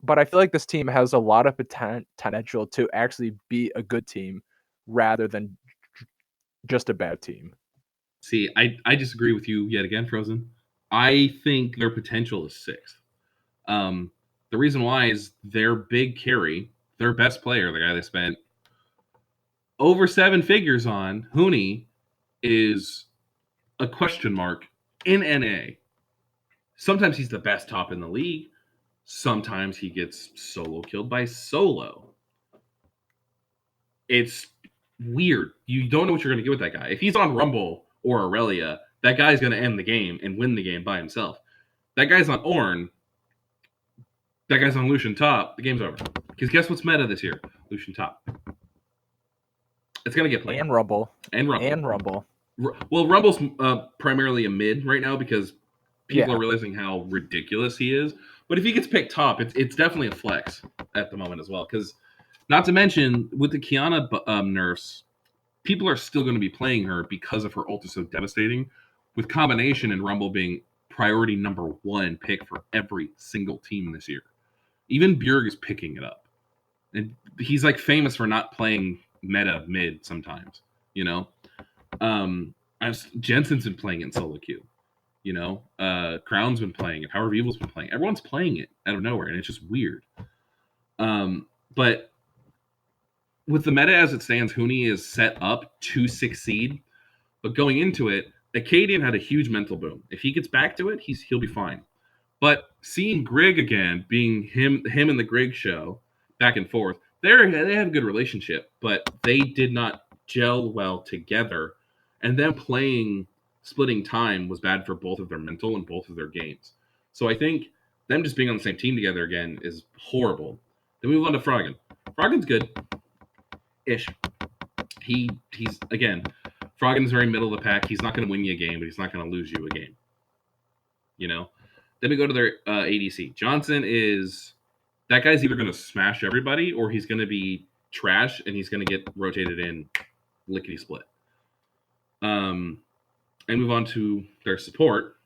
But I feel like this team has a lot of potential to actually be a good team rather than just a bad team. See, I disagree with you yet again, Frozen. I think their potential is 6th. The reason why is their big carry, their best player, the guy they spent over 7 figures on, Hooney, is a question mark in NA. Sometimes he's the best top in the league. Sometimes he gets solo killed by Solo. It's weird. You don't know what you're going to get with that guy. If he's on Rumble or Aurelia, that guy's going to end the game and win the game by himself. That guy's on Ornn. That guy's on Lucian top. The game's over. Because guess what's meta this year? Lucian top. It's going to get played. And Rumble. Well, Rumble's primarily a mid right now because people are realizing how ridiculous he is. But if he gets picked top, it's definitely a flex at the moment as well. Because, not to mention, with the Kiana nerfs, people are still going to be playing her because of her ult is so devastating. With combination and Rumble being priority number 1 pick for every single team this year. Even Bjerg is picking it up. And he's like famous for not playing meta mid sometimes, Jensen's been playing it in solo queue. You know, Crown's been playing it. Power of Evil's been playing it. Everyone's playing it out of nowhere, and it's just weird. But with the meta as it stands, Huni is set up to succeed. But going into it, Acadian had a huge mental boom. If he gets back to it, he'll be fine. But seeing Greg again, being him and the Greg show back and forth, they have a good relationship, but they did not gel well together. And them splitting time was bad for both of their mental and both of their games. So I think them just being on the same team together again is horrible. Then we move on to Froggen. Froggen's good-ish. He's again, Froggen's very middle of the pack. He's not going to win you a game, but he's not going to lose you a game. You know? Then we go to their ADC. Johnson that guy's either going to smash everybody or he's going to be trash and he's going to get rotated in lickety split. And move on to their support.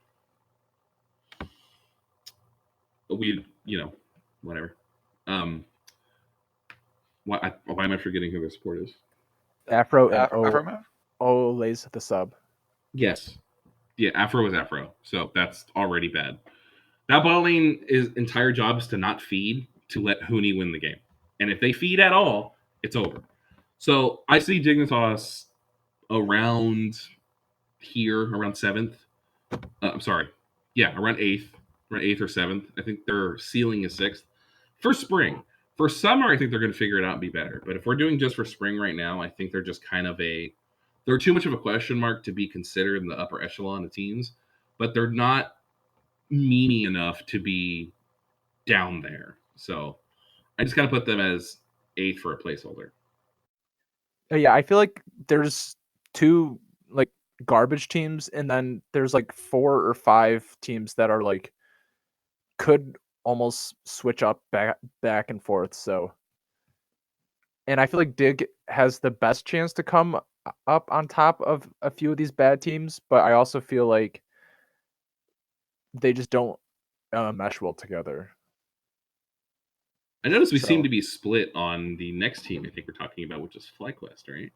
Whatever. Why am I forgetting who their support is? Afro and Olays the sub. Yes. Yeah, Afro is Afro. So that's already bad. That bot lane entire job is to not feed, to let Huni win the game. And if they feed at all, it's over. So I see Dignitas around here, around 7th. I'm sorry. Yeah, around 8th. Around 8th or 7th. I think their ceiling is 6th. For spring. For summer, I think they're going to figure it out and be better. But if we're doing just for spring right now, I think they're just kind of they're too much of a question mark to be considered in the upper echelon of teams. But they're not meany enough to be down there. So I just kind of put them as 8th for a placeholder. Yeah, I feel like there's 2 like garbage teams, and then there's like 4 or 5 teams that are like could almost switch up back and forth. So, and I feel like Dig has the best chance to come up on top of a few of these bad teams, but I also feel like they just don't mesh well together. I noticed we seem to be split on the next team I think we're talking about, which is FlyQuest, right?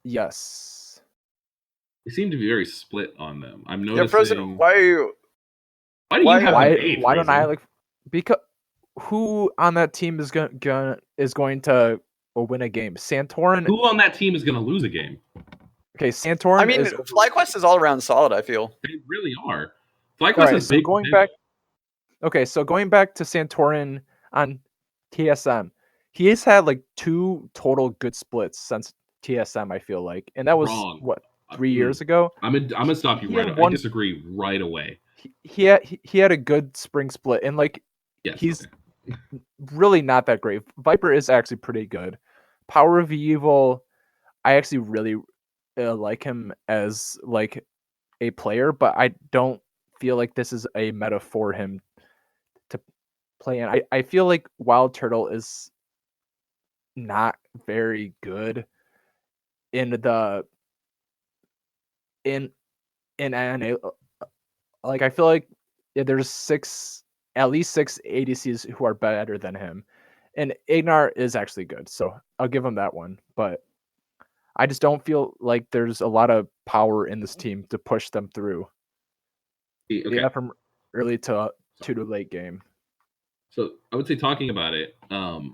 Yes. We seem to be very split on them. I'm noticing. Yeah, Frozen, why do you have why, an 8th, why don't I Frozen? like because who on that team is going to win a game? Santorin. Who on that team is going to lose a game? Okay, Santorin. I mean, FlyQuest is all around solid, I feel. They really are. FlyQuest is big. Going back. Okay, so going back to Santorin on TSM, he has had like 2 total good splits since TSM. I feel like, and that was Wrong. What, 3 years ago. I'm gonna stop you right away. I disagree right away. He had a good spring split, and like he's really not that great. Viper is actually pretty good. Power of Evil, I actually really like him as like a player, but I don't feel like this is a meta for him to play in. I feel like Wild Turtle is not very good in NA. Like I feel like there's at least 6 ADCs who are better than him, and Ignar is actually good, so I'll give him that one. But I just don't feel like there's a lot of power in this team to push them through. Okay. Yeah, from early to late game. So I would say, talking about it, I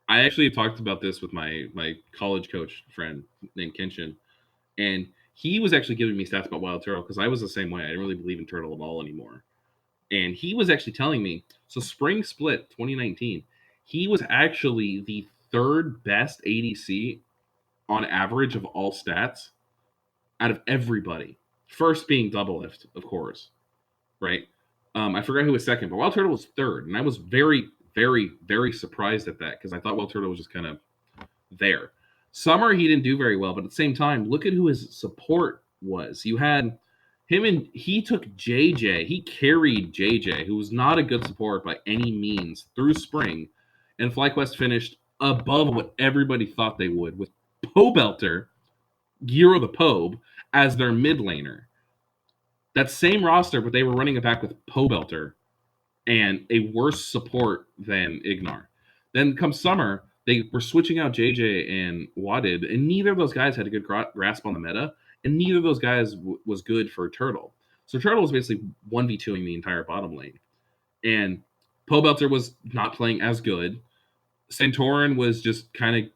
actually talked about this with my college coach friend named Kenshin, and he was actually giving me stats about Wild Turtle because I was the same way. I didn't really believe in Turtle at all anymore. And he was actually telling me, so Spring Split 2019, he was actually the 3rd best ADC on average of all stats out of everybody. First being Double Lift, of course, right? I forgot who was second, but Wild Turtle was 3rd, and I was very, very, very surprised at that because I thought Wild Turtle was just kind of there. Summer, he didn't do very well, but at the same time, look at who his support was. You had him, and he took JJ. He carried JJ, who was not a good support by any means, through spring, and FlyQuest finished above what everybody thought they would, with Pobelter, Giro the Pobe, as their mid laner. That same roster, but they were running it back with Pobelter and a worse support than Ignar. Then come summer, They were switching out JJ and Wadded, and neither of those guys had a good grasp on the meta, and neither of those guys was good for Turtle. So Turtle was basically 1v2ing the entire bottom lane. And Pobelter was not playing as good. Santorin was just kind of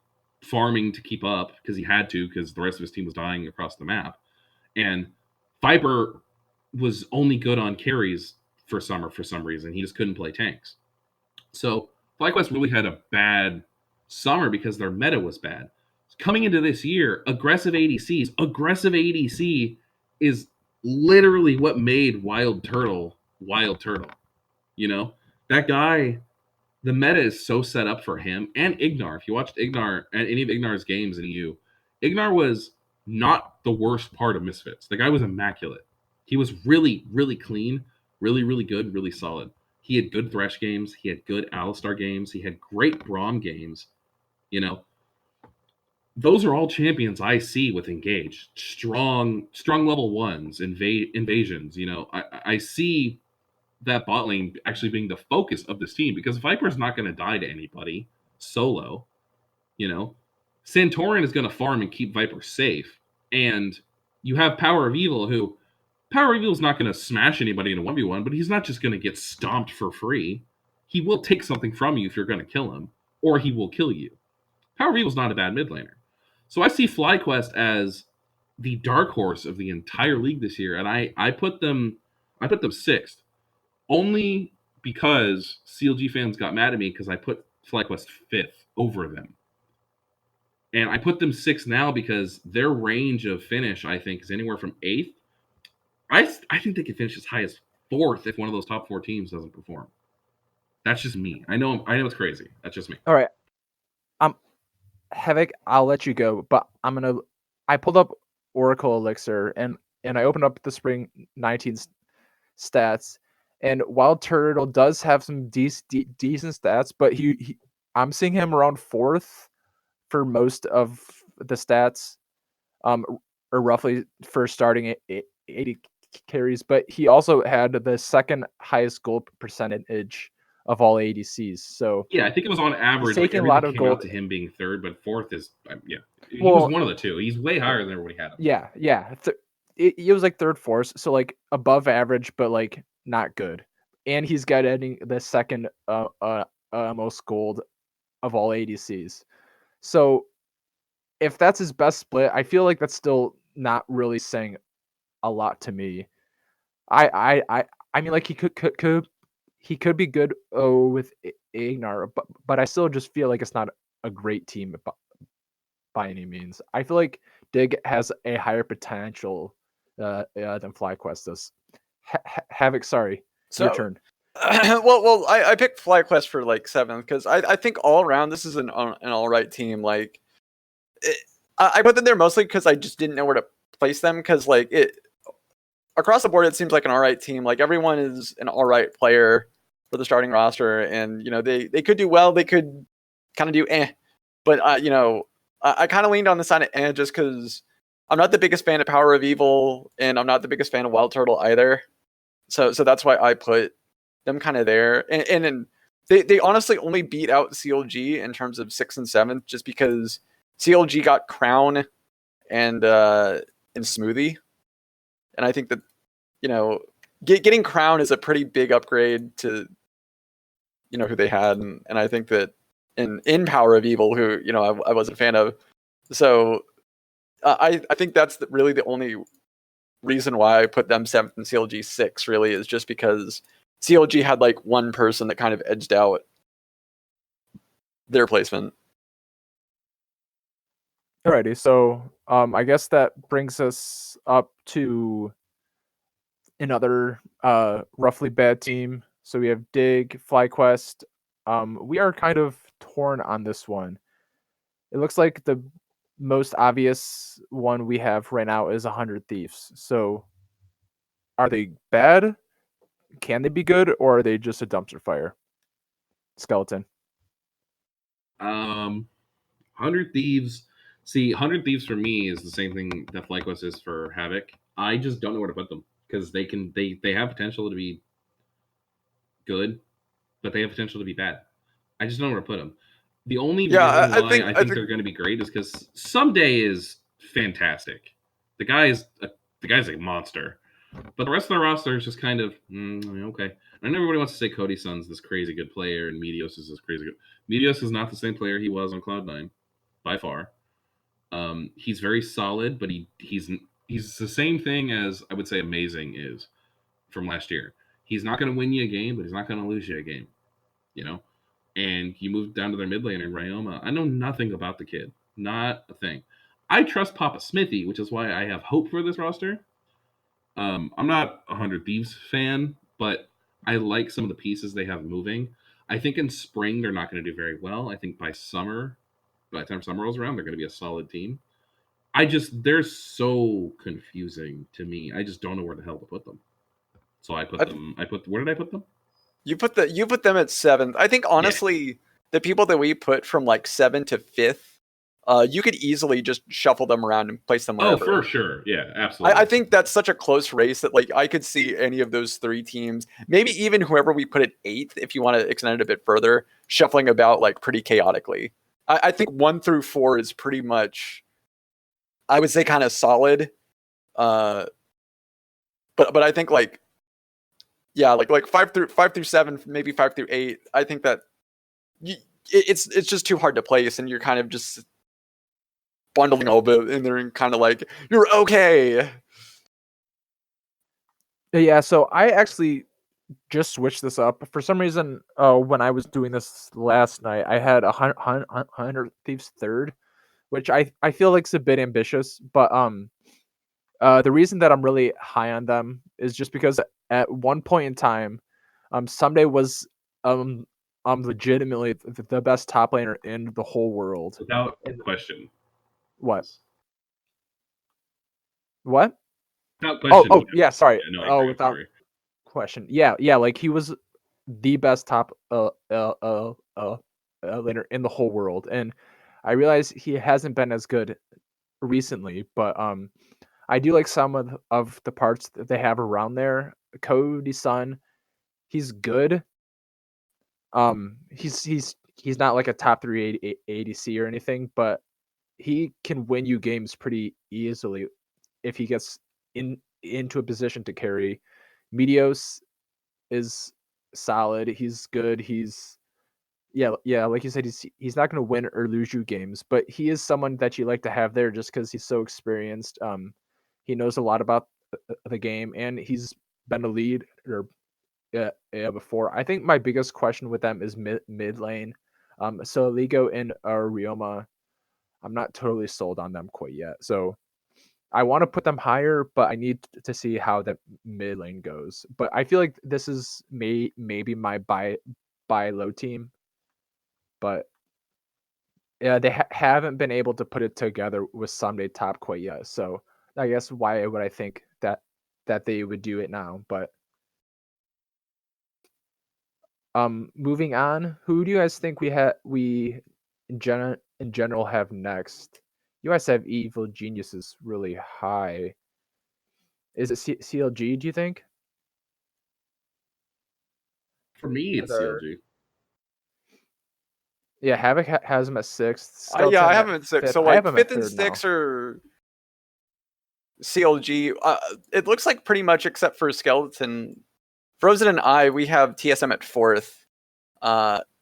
farming to keep up because he had to, because the rest of his team was dying across the map. And Viper was only good on carries for some reason. He just couldn't play tanks. So FlyQuest really had a bad summer because their meta was bad. Coming into this year, aggressive ADC is literally what made Wild Turtle. You know, that guy, the meta is so set up for him and Ignar. If you watched Ignar at any of Ignar's games in EU, Ignar was not the worst part of Misfits. The guy was immaculate. He was really, really clean, really, really good, really solid. He had good Thresh games. He had good Alistar games. He had great Braum games. You know, those are all champions I see with Engage. Strong level ones, invasions. You know, I see that bot lane actually being the focus of this team because Viper's not going to die to anybody solo. You know, Santorin is going to farm and keep Viper safe. And you have Power of Evil, who Power of Evil is not going to smash anybody in a 1v1, but he's not just going to get stomped for free. He will take something from you if you're going to kill him, or he will kill you. Power of Evil is not a bad mid laner. So I see FlyQuest as the dark horse of the entire league this year, and I put them sixth. Only because CLG fans got mad at me because I put FlyQuest fifth over them. And I put them sixth now because their range of finish, I think, is anywhere from eighth. I think they could finish as high as fourth if one of those top four teams doesn't perform. That's just me. I know it's crazy. That's just me. All right. Havok, I'll let you go, but I pulled up Oracle Elixir and I opened up the Spring 19 stats, and Wild Turtle does have some decent stats, but I'm seeing him around fourth for most of the stats, or roughly for starting at 80 carries, but he also had the second highest goal percentage of all ADCs. So yeah, I think it was on average. Taking like, a lot of came gold out to him being third, but fourth is he was one of the two. He's way higher than everybody had him. Yeah. It was like third, fourth, so like above average, but like not good. And he's getting the second most gold of all ADCs. So if that's his best split, I feel like that's still not really saying a lot to me. I mean, like he could be good with Ignar, but I still just feel like it's not a great team by any means. I feel like Dig has a higher potential than FlyQuest does. Havok, sorry, your turn. Well, I picked FlyQuest for like seventh because I think all around this is an all right team. Like, I put them there mostly because I just didn't know where to place them because like across the board it seems like an all right team. Like everyone is an all right player for the starting roster, and you know they could do well, they could kind of do but you know I kind of leaned on the side of just because I'm not the biggest fan of Power of Evil, and I'm not the biggest fan of Wild Turtle either. So that's why I put them kind of there. And they honestly only beat out CLG in terms of 6th and 7th just because CLG got Crown and Smoothie. And I think that, you know, getting Crown is a pretty big upgrade to, you know, who they had. And I think that in Power of Evil, who, you know, I wasn't a fan of. So I think that's really the only reason why I put them 7th and CLG 6th really is just because CLG had like one person that kind of edged out their placement. Alrighty, so I guess that brings us up to another roughly bad team. So we have Dig, FlyQuest. We are kind of torn on this one. It looks like the most obvious one we have right now is 100 Thieves. So are they bad? Can they be good, or are they just a dumpster fire? Skeleton. 100 Thieves. See, 100 Thieves for me is the same thing that FlyQuest is for Havok. I just don't know where to put them because they have potential to be good, but they have potential to be bad. I just don't know where to put them. The only Yeah, reason why I I think they're going to be great is because Someday is fantastic. The guy's a monster. But the rest of the roster is just kind of okay. I know everybody wants to say Cody Sun's this crazy good player and Meteos is this crazy good. Meteos is not the same player he was on Cloud9 by far. He's very solid, but he's the same thing as I would say Amazing is from last year. He's not going to win you a game, but he's not going to lose you a game. You know, and you move down to their mid lane in Ryoma. I know nothing about the kid, not a thing. I trust Papa Smithy, which is why I have hope for this roster. I'm not a 100 Thieves fan, but I like some of the pieces they have moving. I think in spring they're not going to do very well. I think by the time summer rolls around, they're going to be a solid team. They're so confusing to me. I just don't know where the hell to put them. So where did I put them? You put them at 7th. I think honestly, the people that we put from like 7th to 5th, you could easily just shuffle them around and place them wherever. Oh, for sure. Yeah, absolutely. I think that's such a close race that like I could see any of those 3 teams, maybe even whoever we put at 8th, if you want to extend it a bit further, shuffling about like pretty chaotically. I think 1 through 4 is pretty much, I would say, kind of solid. But I think like, yeah, like 5 through 7, maybe 5 through 8. I think that it's just too hard to place, and you're kind of just bundling all of it in there and kind of like, you're okay. Yeah, so I actually just switched this up. For some reason, when I was doing this last night, I had 100 Thieves 3rd, which I feel like is a bit ambitious, but the reason that I'm really high on them is just because at one point in time, Someday was legitimately the best top laner in the whole world. Without question. What? What? Without question. Oh, yeah, sorry. Yeah, no, without question. Yeah, like he was the best top laner in the whole world, and I realize he hasn't been as good recently, but I do like some of the parts that they have around there. Cody Sun, he's good. He's not like a top 3 ADC or anything, but he can win you games pretty easily if he gets into a position to carry. Meteos is solid. He's good. Yeah, like you said, he's not going to win or lose you games, but he is someone that you like to have there just because he's so experienced. He knows a lot about the game, and he's been a leader before. I think my biggest question with them is mid lane. So Ligo and Ryoma, I'm not totally sold on them quite yet. So I want to put them higher, but I need to see how the mid lane goes. But I feel like this is maybe my buy low team. But yeah, they haven't been able to put it together with Someday top quite yet. So I guess why would I think that they would do it now? But moving on, who do you guys think we in general have next? You guys have Evil Geniuses really high. Is it CLG? Do you think? For me, it's CLG. Yeah, Havoc has him at 6th. Yeah, I have him at 6th. So like 5th and 6th now. are CLG. It looks like pretty much except for Skeleton, Frozen, and I, we have TSM at 4th.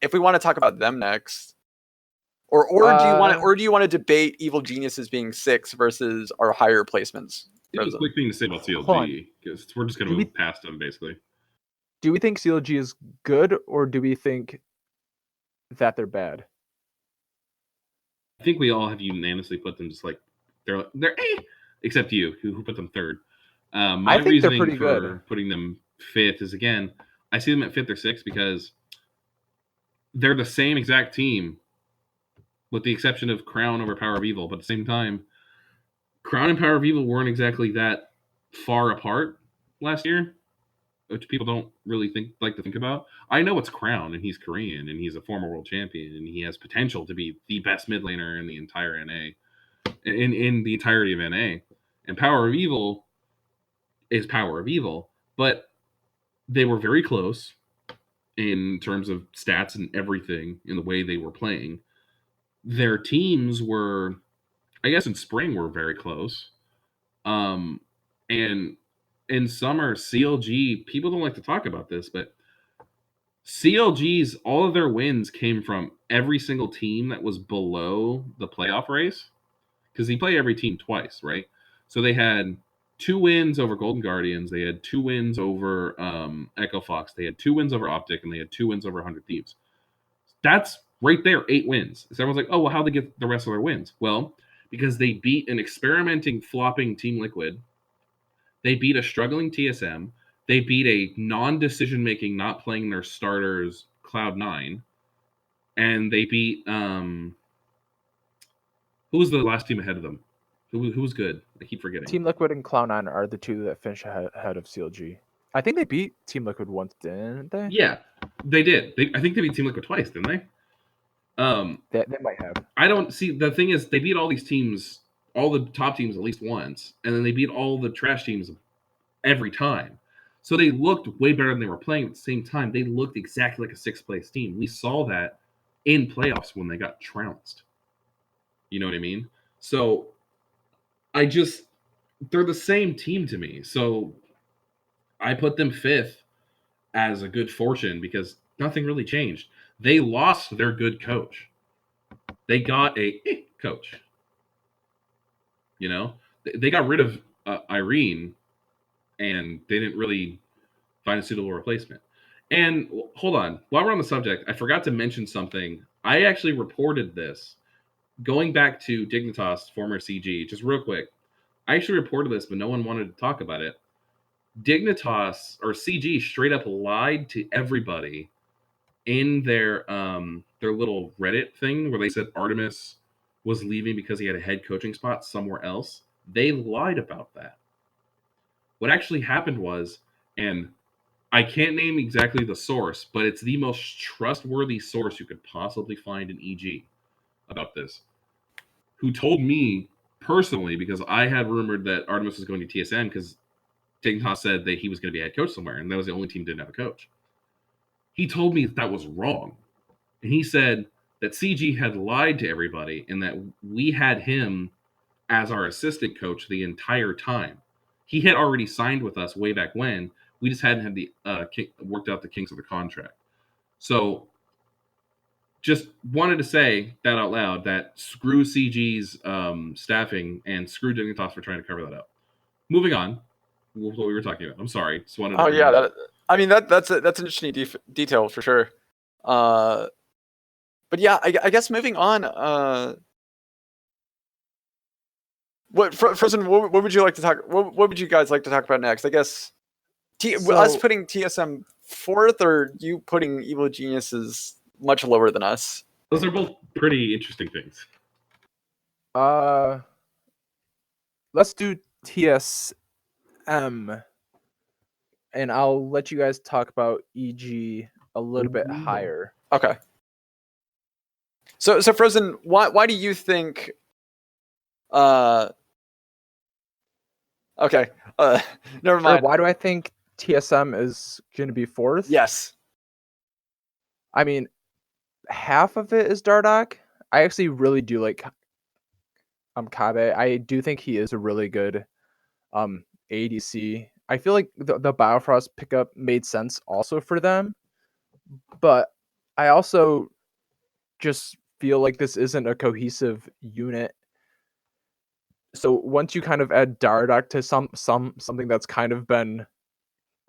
If we want to talk about them next, or do you want to debate Evil Geniuses being 6th versus our higher placements? It was a quick thing to say about CLG because we're just going to move past them basically. Do we think CLG is good, or do we think that they're bad? I think we all have unanimously put them just like they're except you who put them 3rd. My reasoning for putting them 5th is, again, I see them at 5th or 6th because they're the same exact team with the exception of Crown over Power of Evil, but at the same time, Crown and Power of Evil weren't exactly that far apart last year, which people don't really like to think about. I know it's Crown, and he's Korean, and he's a former world champion, and he has potential to be the best mid laner in the entire NA, in the entirety of NA. And Power of Evil is Power of Evil, but they were very close in terms of stats and everything in the way they were playing. their teams were, I guess in spring, were very close. And in summer, CLG, people don't like to talk about this, but CLG's, all of their wins came from every single team that was below the playoff race, because he played every team twice, right? So they had 2 wins over Golden Guardians, they had 2 wins over Echo Fox, they had 2 wins over Optic, and they had 2 wins over 100 Thieves. That's right there, 8 wins. So everyone's like, oh, well, how'd they get the rest of their wins? Well, because they beat an experimenting, flopping Team Liquid. They beat a struggling TSM. They beat a non-decision making, not playing their starters Cloud9, and they beat who was the last team ahead of them? Who was good? I keep forgetting. Team Liquid and Cloud9 are the 2 that finish ahead of CLG. I think they beat Team Liquid once, didn't they? Yeah, they did. I think they beat Team Liquid twice, didn't they? They might have. I don't see. The thing is, they beat all these teams, all the top teams, at least once, and then they beat all the trash teams every time. So they looked way better than they were playing. At the same time, they looked exactly like a 6th place team. We saw that in playoffs when they got trounced. You know what I mean? So they're the same team to me. So I put them 5th as a good fortune because nothing really changed. They lost their good coach. They got a coach. You know, they got rid of Irene, and they didn't really find a suitable replacement. And hold on, while we're on the subject, I forgot to mention something. I actually reported this going back to Dignitas, former CG, just real quick. I actually reported this, but no one wanted to talk about it. Dignitas or CG straight up lied to everybody in their little Reddit thing where they said Artemis was leaving because he had a head coaching spot somewhere else. They lied about that. What actually happened was, and I can't name exactly the source, but it's the most trustworthy source you could possibly find in EG about this, who told me personally, because I had rumored that Artemis was going to TSM because Dignitas said that he was going to be a head coach somewhere, and that was the only team that didn't have a coach. He told me that was wrong. And he said that CG had lied to everybody and that we had him as our assistant coach the entire time. He had already signed with us way back when. We just hadn't had the worked out the kinks of the contract. So just wanted to say that out loud, that screw CG's staffing and screw Dignitas for trying to cover that up. Moving on, what we were talking about. I'm sorry. Just wanted to that's an interesting detail for sure. But yeah, I guess moving on. Frozen? What would you like to talk? What would you guys like to talk about next? I guess us putting TSM 4th, or you putting Evil Geniuses much lower than us? Those are both pretty interesting things. Let's do TSM, and I'll let you guys talk about EG a little bit higher. Okay. So Frozen, why do you think? Okay. Never mind. Why do I think TSM is going to be 4th? Yes. I mean, half of it is Dardoch. I actually really do like Kabe. I do think he is a really good ADC. I feel like the Biofrost pickup made sense also for them, but I also just feel like this isn't a cohesive unit. So once you kind of add Dardoch to something that's kind of been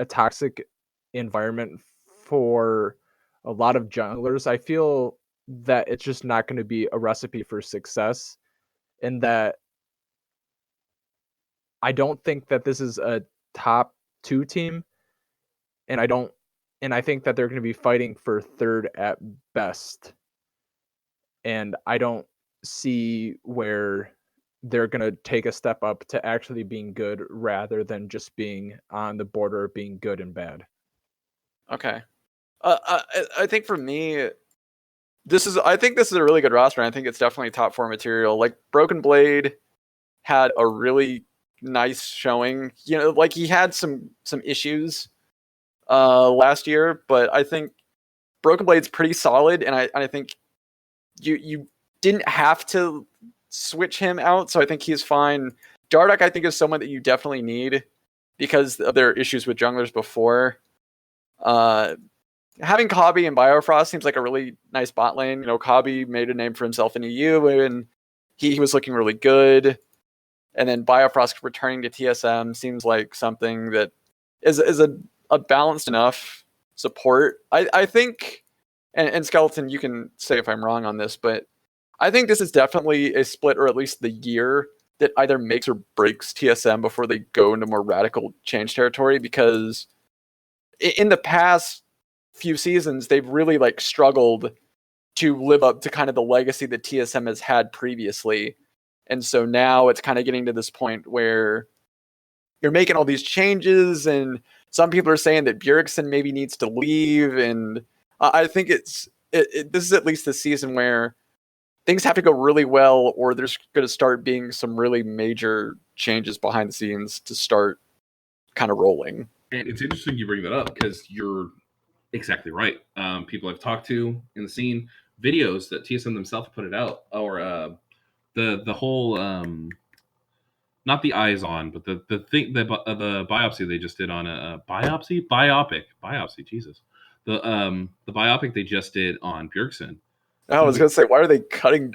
a toxic environment for a lot of junglers, I feel that it's just not going to be a recipe for success, and that I don't think that this is a top 2 team, and I think that they're going to be fighting for 3rd at best, and I don't see where they're going to take a step up to actually being good rather than just being on the border of being good and bad. Okay. I think for me, I think this is a really good roster. And I think it's definitely top 4 material. Like Broken Blade had a really nice showing. You know, like he had some issues last year, but I think Broken Blade's pretty solid, and I think you didn't have to switch him out, so I think he's fine. Dardoch, I think, is someone that you definitely need because of their issues with junglers before. Having Kabi and Biofrost seems like a really nice bot lane. You know, Kabi made a name for himself in EU, and he was looking really good. And then Biofrost returning to TSM seems like something that is a balanced enough support. I think, and Skeleton, you can say if I'm wrong on this, but I think this is definitely a split, or at least the year that either makes or breaks TSM before they go into more radical change territory, because in the past few seasons, they've really like struggled to live up to kind of the legacy that TSM has had previously. And so now it's kind of getting to this point where you're making all these changes, and some people are saying that Bjergsen maybe needs to leave. And I think this is at least the season where things have to go really well, or there's going to start being some really major changes behind the scenes to start kind of rolling. And it's interesting you bring that up because you're exactly right. People I've talked to in the scene, videos that TSM themselves put it out, or the whole not the eyes on, but the thing, the biopsy they just did on a biopic, Jesus, the biopic they just did on Bjergsen. I was going to say, why are they cutting?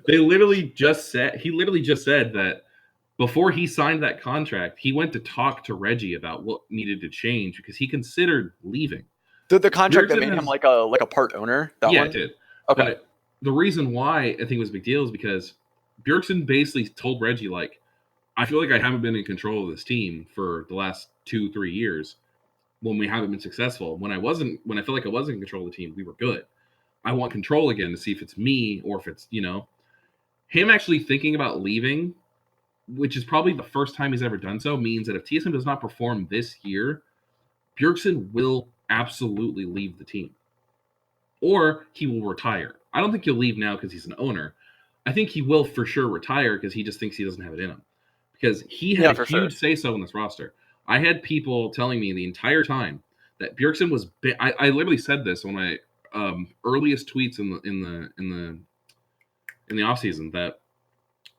He literally just said that before he signed that contract, he went to talk to Reggie about what needed to change because he considered leaving. Did the contract that made him like a part owner? It did. Okay. But the reason why I think it was a big deal is because Bjergsen basically told Reggie, like, I feel like I haven't been in control of this team for the last 2-3 years when we haven't been successful. When I felt like I wasn't in control of the team, we were good. I want control again to see if it's me or if it's, him actually thinking about leaving, which is probably the first time he's ever done so, means that if TSM does not perform this year, Bjergsen will absolutely leave the team. Or he will retire. I don't think he'll leave now because he's an owner. I think he will for sure retire because he just thinks he doesn't have it in him. Because he had a huge say-so in this roster. I had people telling me the entire time that Bjergsen was I literally said this on my earliest tweets in the offseason, that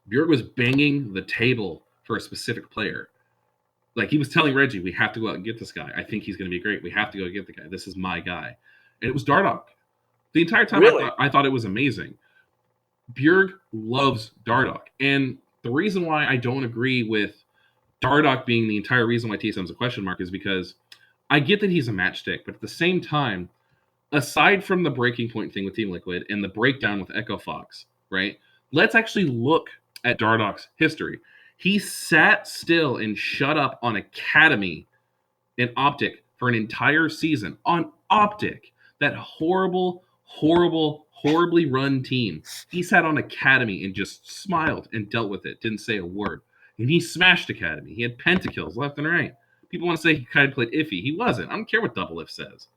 Bjerg was banging the table for a specific player. Like, he was telling Reggie, we have to go out and get this guy. I think he's going to be great. We have to go get the guy. This is my guy. And it was Dardoch. The entire time I thought it was amazing. Bjerg loves Dardoch. And the reason why I don't agree with Dardoch being the entire reason why TSM's a question mark is because I get that he's a matchstick, but at the same time, aside from the breaking point thing with Team Liquid and the breakdown with Echo Fox, right? Let's actually look at Dardoch's history. He sat still and shut up on Academy and Optic for an entire season. On Optic, that horribly run team. He sat on Academy and just smiled and dealt with it. Didn't say a word. And he smashed Academy. He had pentakills left and right. People want to say he kind of played iffy. He wasn't. I don't care what Double If says.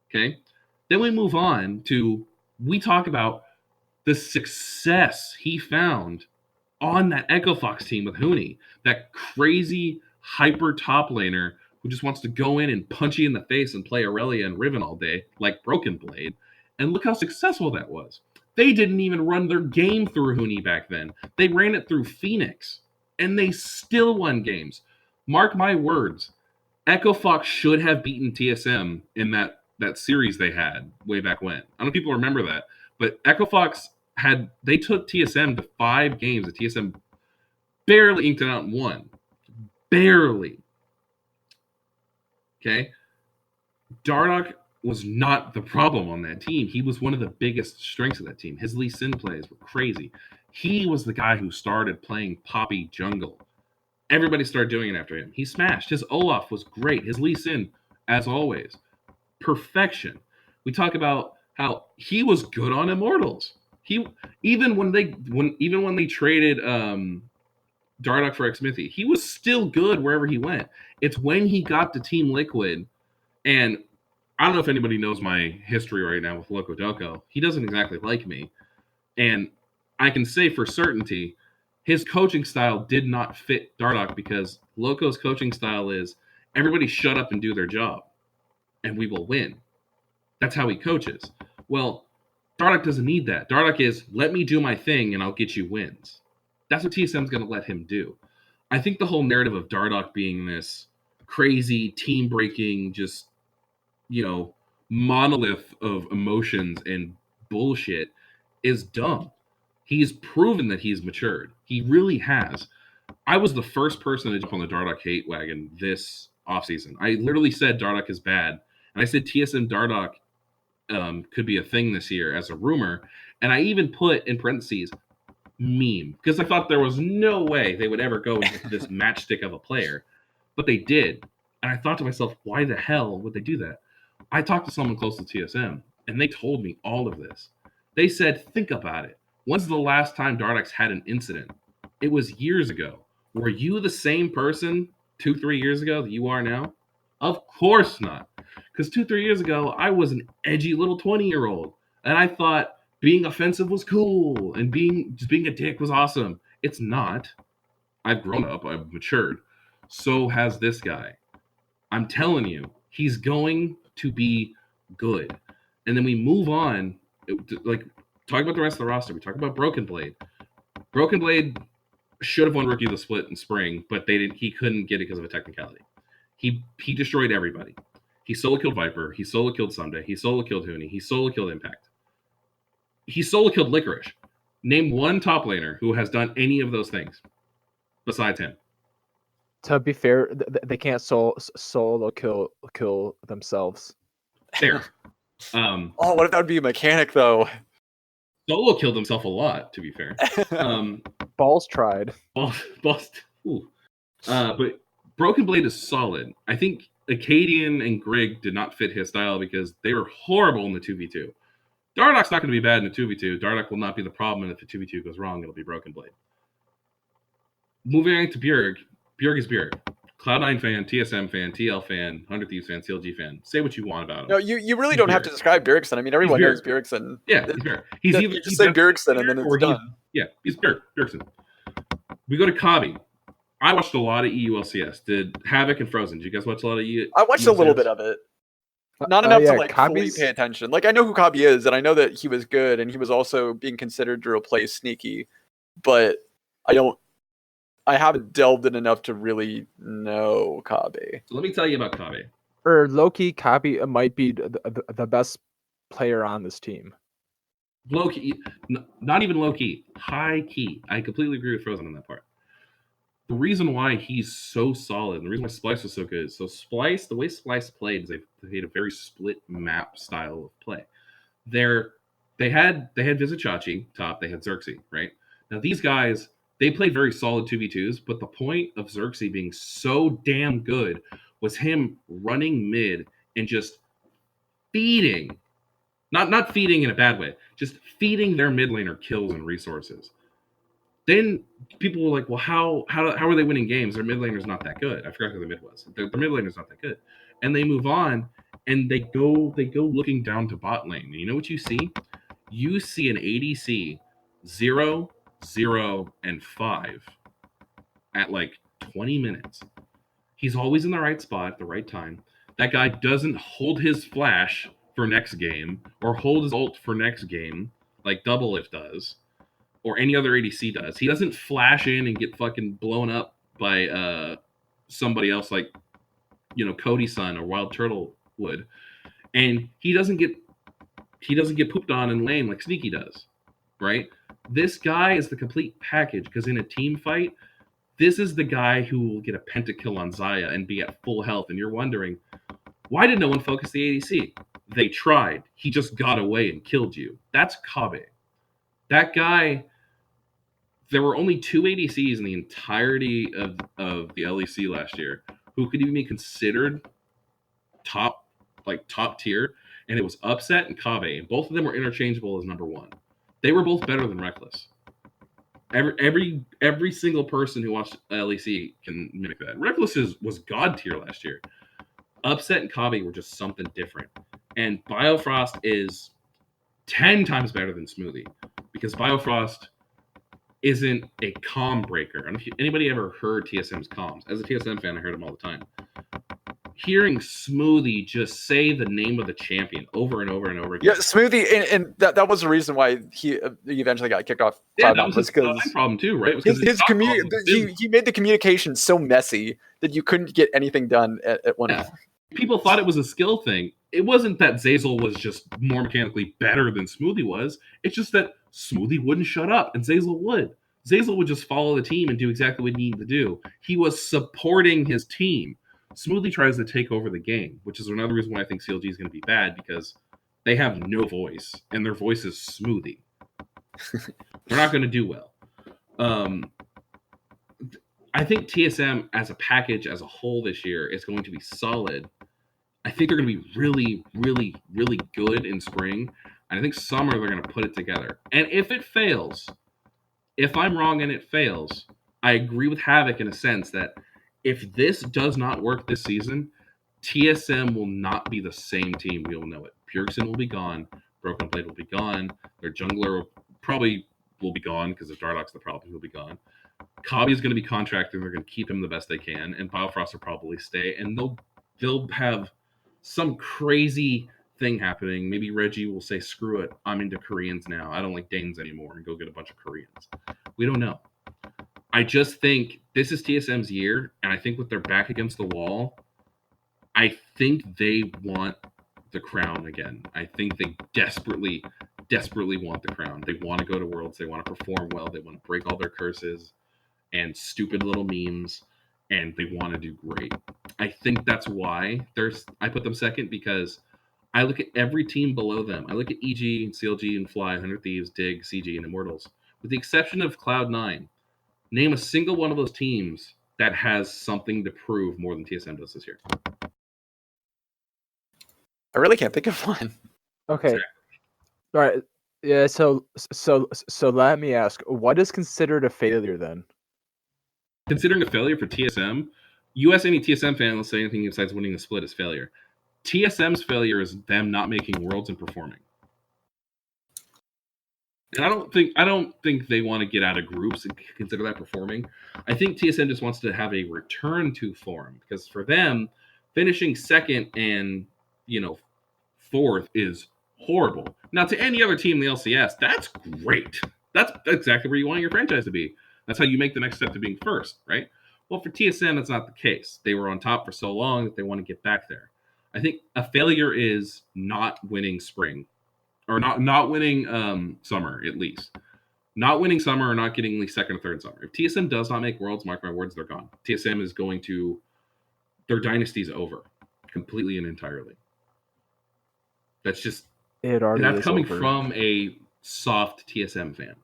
Okay? Then we move on to, we talk about the success he found on that Echo Fox team with Huni. That crazy hyper top laner who just wants to go in and punch you in the face and play Aurelia and Riven all day like Broken Blade. And look how successful that was. They didn't even run their game through Huni back then. They ran it through Phoenix. And they still won games. Mark my words. Echo Fox should have beaten TSM in that series they had way back when. I don't know if people remember that. But Echo Fox they took TSM to 5 games that TSM barely inked it out and won. Barely. Okay? Dardoch was not the problem on that team. He was one of the biggest strengths of that team. His Lee Sin plays were crazy. He was the guy who started playing Poppy jungle. Everybody started doing it after him. He smashed. His Olaf was great. His Lee Sin, as always, perfection. We talk about how he was good on Immortals. Even when they traded Dardoch for Xmithy, he was still good wherever he went. It's when he got to Team Liquid, and I don't know if anybody knows my history right now with Loco Doco. He doesn't exactly like me. And I can say for certainty, his coaching style did not fit Dardoch because Loco's coaching style is everybody shut up and do their job, and we will win. That's how he coaches. Well, Dardoch doesn't need that. Dardoch is, let me do my thing and I'll get you wins. That's what TSM's going to let him do. I think the whole narrative of Dardoch being this crazy, team-breaking, just, monolith of emotions and bullshit is dumb. He's proven that he's matured. He really has. I was the first person to jump on the Dardoch hate wagon this offseason. I literally said Dardoch is bad. And I said TSM Dardoch could be a thing this year as a rumor. And I even put in parentheses meme because I thought there was no way they would ever go into this matchstick of a player. But they did. And I thought to myself, why the hell would they do that? I talked to someone close to TSM and they told me all of this. They said, think about it. When's the last time Dardoch's had an incident? It was years ago. Were you the same person 2-3 years ago that you are now? Of course not. Because 2-3 years ago, I was an edgy little 20-year-old. And I thought being offensive was cool and being a dick was awesome. It's not. I've grown up. I've matured. So has this guy. I'm telling you, he's going to be good. And then we move on. Talk about the rest of the roster. We talk about Broken Blade. Broken Blade should have won Rookie of the Split in spring, but he couldn't get it because of a technicality. He destroyed everybody. He solo killed Viper. He solo killed Someday. He solo killed Huni. He solo killed Impact. He solo killed Licorice. Name one top laner who has done any of those things besides him. To be fair, they can't solo kill themselves. There. What if that would be a mechanic though? Solo killed himself a lot, to be fair. Balls tried. Balls. But Broken Blade is solid. I think Acadian and Grig did not fit his style because they were horrible in the 2v2. Dardoch's not going to be bad in the 2v2. Dardoch will not be the problem, and if the 2v2 goes wrong, it'll be Broken Blade. Moving on to Bjerg. Bjerg is Bjerg. Cloud9 fan, TSM fan, TL fan, 100 Thieves fan, CLG fan. Say what you want about him. No, you really don't have to describe Bjergsen. I mean, everyone knows Bjergsen. Yeah, he's Bjerg. He's either just say Bjergsen and then it's done. He's Bjergsen. We go to Kabi. I watched a lot of EU LCS. Did Havok and Frozen? Did you guys watch a lot of EU? I watched a little bit of it. Not enough to fully pay attention. I know who Kabi is, and I know that he was good, and he was also being considered to replace Sneaky, but I haven't delved in enough to really know Kabi. So let me tell you about Kabi. Or low-key, Kabi might be the best player on this team. Low-key, not even low-key, high-key. I completely agree with Frozen on that part. The reason why he's so solid, and the reason why Splice was so good, so Splice, the way Splice played is they played a very split map style of play. They had Vizichachi top, they had Xerxes, right? Now these guys, they played very solid 2v2s, but the point of Xerxes being so damn good was him running mid and just feeding, not feeding in a bad way, just feeding their mid laner kills and resources. Then people were like, well, how are they winning games? Their mid laner's not that good. I forgot who the mid was. Their mid laner's not that good. And they move on and they go looking down to bot lane. And you know what you see? You see an ADC 0, 0, and 5 at 20 minutes. He's always in the right spot at the right time. That guy doesn't hold his flash for next game or hold his ult for next game like Double If does. Or any other ADC does. He doesn't flash in and get fucking blown up by somebody else like, Cody Sun or Wild Turtle would. And he doesn't get pooped on in lane like Sneaky does, right? This guy is the complete package because in a team fight, this is the guy who will get a pentakill on Xayah and be at full health. And you're wondering, why did no one focus the ADC? They tried. He just got away and killed you. That's Kabe. That guy, there were only 2 ADCs in the entirety of the LEC last year who could even be considered top tier, and it was Upset and Kave. And both of them were interchangeable as number 1. They were both better than Reckless. Every single person who watched LEC can mimic that. Reckless was god tier last year. Upset and Kave were just something different. And Biofrost is 10 times better than Smoothie because Biofrost isn't a comm breaker. I don't know if anybody ever heard TSM's comms. As a TSM fan, I heard them all the time. hearing Smoothie just say the name of the champion over and over and over again. Yeah, Smoothie, and that was the reason why he eventually got kicked off. Yeah, that was his problem too, right? His he made the communication so messy that you couldn't get anything done at one point. People thought it was a skill thing. It wasn't that Zeyzal was just more mechanically better than Smoothie was. It's just that Smoothie wouldn't shut up, and Zeyzal would. Zeyzal would just follow the team and do exactly what he needed to do. He was supporting his team. Smoothie tries to take over the game, which is another reason why I think CLG is going to be bad, because they have no voice, and their voice is Smoothie. They're not going to do well. I think TSM as a package, as a whole this year, is going to be solid. I think they're going to be really, really, really good in spring. And I think summer they're going to put it together. And if it fails, if I'm wrong and it fails, I agree with Havok in a sense that if this does not work this season, TSM will not be the same team we will know it. Purison will be gone. Broken Blade will be gone. Their jungler probably will be gone because if Dardoch's the problem, he'll be gone. Kabi is going to be contracted. They're going to keep him the best they can. And Biofrost will probably stay. And they'll have some crazy thing happening. Maybe Reggie will say, screw it, I'm into Koreans now. I don't like Danes anymore, and go get a bunch of Koreans. We don't know. I just think this is TSM's year, and I think with their back against the wall, I think they want the crown again. I think they desperately, desperately want the crown. They want to go to Worlds. They want to perform well. They want to break all their curses and stupid little memes, and they want to do great. I think that's why I put them second, because I look at every team below them. I look at EG and CLG and Fly, 100 Thieves, Dig, CG, and Immortals. With the exception of Cloud9, name a single one of those teams that has something to prove more than TSM does this year. I really can't think of one. Okay. Exactly. All right. Yeah, so let me ask, what is considered a failure then? Considering a failure for TSM, you ask any TSM fan, let's say anything besides winning the split is failure. TSM's failure is them not making Worlds and performing. And I don't think they want to get out of groups and consider that performing. I think TSM just wants to have a return to form, because for them, finishing second and fourth is horrible. Now, to any other team in the LCS, that's great. That's exactly where you want your franchise to be. That's how you make the next step to being first, right? Well, for TSM, that's not the case. They were on top for so long that they want to get back there. I think a failure is not winning spring, or not winning summer, at least. Not winning summer, or not getting at least second or third summer. If TSM does not make Worlds, mark my words, they're gone. TSM is going to, their dynasty's over completely and entirely. That's just, that's coming over from a soft TSM fan,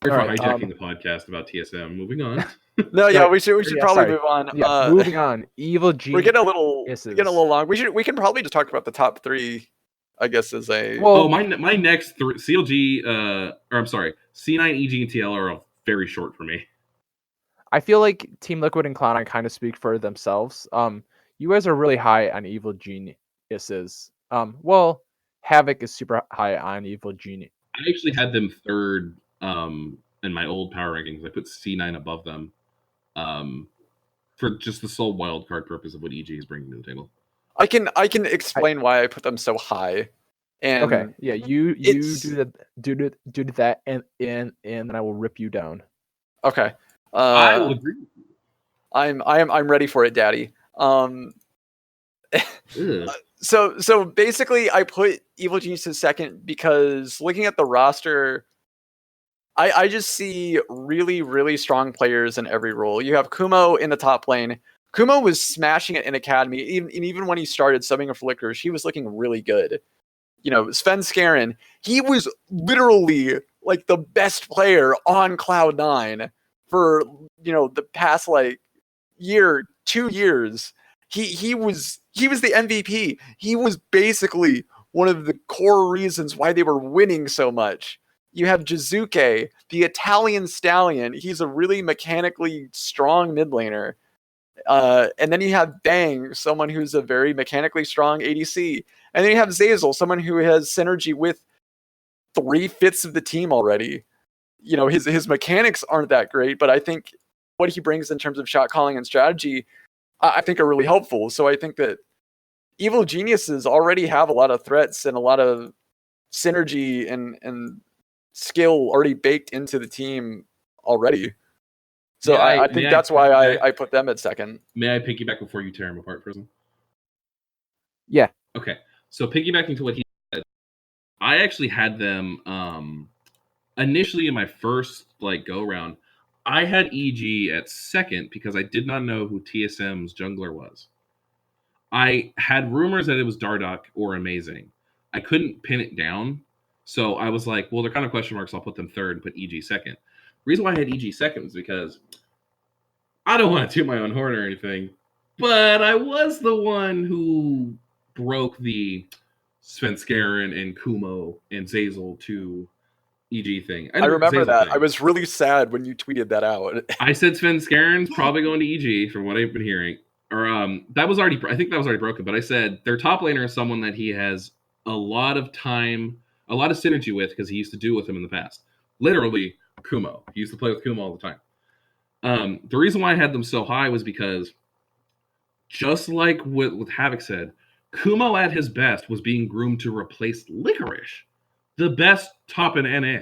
Sorry for hijacking the podcast about TSM. Moving on. No, yeah, we should probably move on. Yeah, moving on. Evil Genius. We're getting a little long. We can probably just talk about the top three, I guess, as a. Well, my next three, CLG, or I'm sorry, C9, EG, and TL are very short for me. I feel like Team Liquid and Cloud9 kind of speak for themselves. You guys are really high on Evil Geniuses. Well, Havok is super high on Evil Genius. I actually had them third in my old power rankings. I put C9 above them for just the sole wild card purpose of what EG is bringing to the table. I can explain why I put them so high. And okay, yeah, you do that, and then I will rip you down. Okay, I will agree with you. I'm ready for it, Daddy. So basically, I put Evil Geniuses second because looking at the roster, I just see really, really strong players in every role. You have Kumo in the top lane. Kumo was smashing it in Academy. Even when he started subbing for Flickers, he was looking really good. Sven Skaren, he was literally like the best player on Cloud9 for, the past year, 2 years. He was the MVP. He was basically one of the core reasons why they were winning so much. You have Jizuke, the Italian stallion. He's a really mechanically strong mid laner. And then you have Bang, someone who's a very mechanically strong ADC. And then you have Zeyzal, someone who has synergy with 3/5 of the team already. His mechanics aren't that great, but I think what he brings in terms of shot calling and strategy, I think are really helpful. So I think that Evil Geniuses already have a lot of threats and a lot of synergy and skill already baked into the team already. So I think that's why I put them at second. May I piggyback before you tear him apart, Prison? Yeah. Okay. So piggybacking to what he said, I actually had them initially in my first go round. I had EG at second because I did not know who TSM's jungler was. I had rumors that it was Dardoch or Amazing. I couldn't pin it down. So I was like, well, they're kind of question marks. So I'll put them third and put EG second. The reason why I had EG second was because I don't want to toot my own horn or anything, but I was the one who broke the Svenskeren and Kumo and Zazel to EG thing. I remember that. I was really sad when you tweeted that out. I said Svenskeren's probably going to EG from what I've been hearing. Or that was already, I think that was already broken, but I said their top laner is someone that he has a lot of time, a lot of synergy with because he used to do with him in the past. Literally, Kumo. He used to play with Kumo all the time. The reason why I had them so high was because just like what Havok said, Kumo at his best was being groomed to replace Licorice, the best top in NA.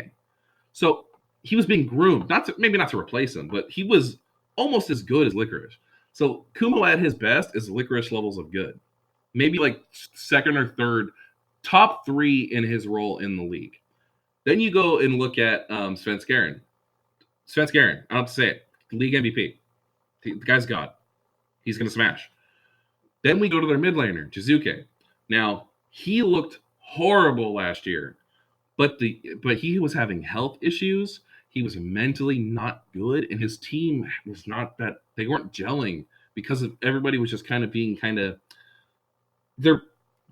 So he was being groomed, maybe not to replace him, but he was almost as good as Licorice. So Kumo at his best is Licorice levels of good. Maybe second or third, top 3 in his role in the league. Then you go and look at Svenskeren. Svenskeren, I don't have to say it. League MVP. The guy's God. He's going to smash. Then we go to their mid laner, Jizuke. Now, he looked horrible last year, but he was having health issues. He was mentally not good, and his team was not that. They weren't gelling because of everybody was just kind of being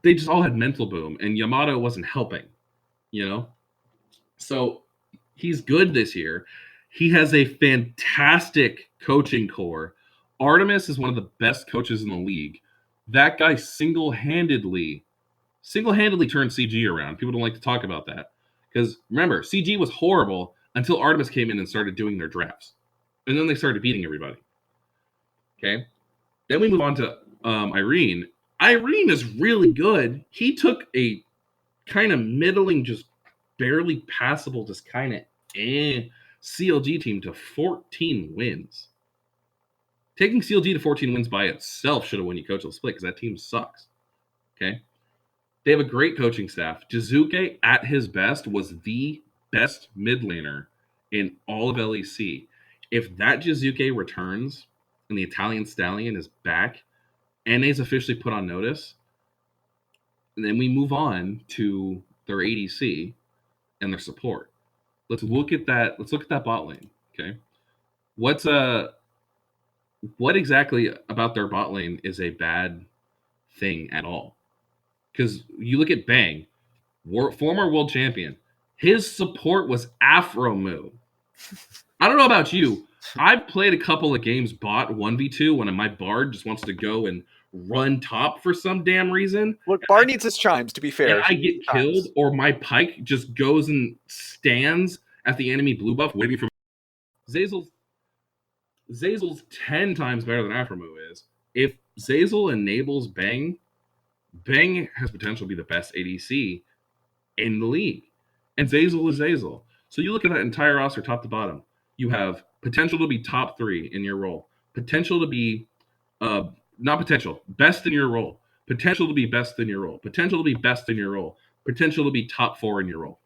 they just all had mental boom, and Yamato wasn't helping, So he's good this year. He has a fantastic coaching core. Artemis is one of the best coaches in the league. That guy single-handedly turned CG around. People don't like to talk about that. Because remember, CG was horrible until Artemis came in and started doing their drafts. And then they started beating everybody. Okay? Then we move on to Irene. Irene is really good. He took a kind of middling, just barely passable, just kind of CLG team to 14 wins. Taking CLG to 14 wins by itself should have won you coach of the split because that team sucks. Okay? They have a great coaching staff. Jizuke, at his best, was the best mid laner in all of LEC. If that Jizuke returns and the Italian Stallion is back, NA's officially put on notice, and then we move on to their ADC and their support. Let's look at that. Let's look at that bot lane. Okay, what exactly about their bot lane is a bad thing at all? Because you look at Bang, former world champion. His support was Afro Moo. I don't know about you. I've played a couple of games bot 1v2 when my Bard just wants to go and run top for some damn reason. Look, Bard needs his chimes, to be fair. And I get killed, or my Pike just goes and stands at the enemy blue buff waiting for Zazel's 10 times better than Afro Moo is. If Zazel enables Bang has potential to be the best ADC in the league. And Zazel is Zazel. So you look at that entire roster top to bottom. You have potential to be top 3 in your role. Potential to be, best in your role. Potential to be best in your role. Potential to be best in your role. Potential to be top 4 in your role.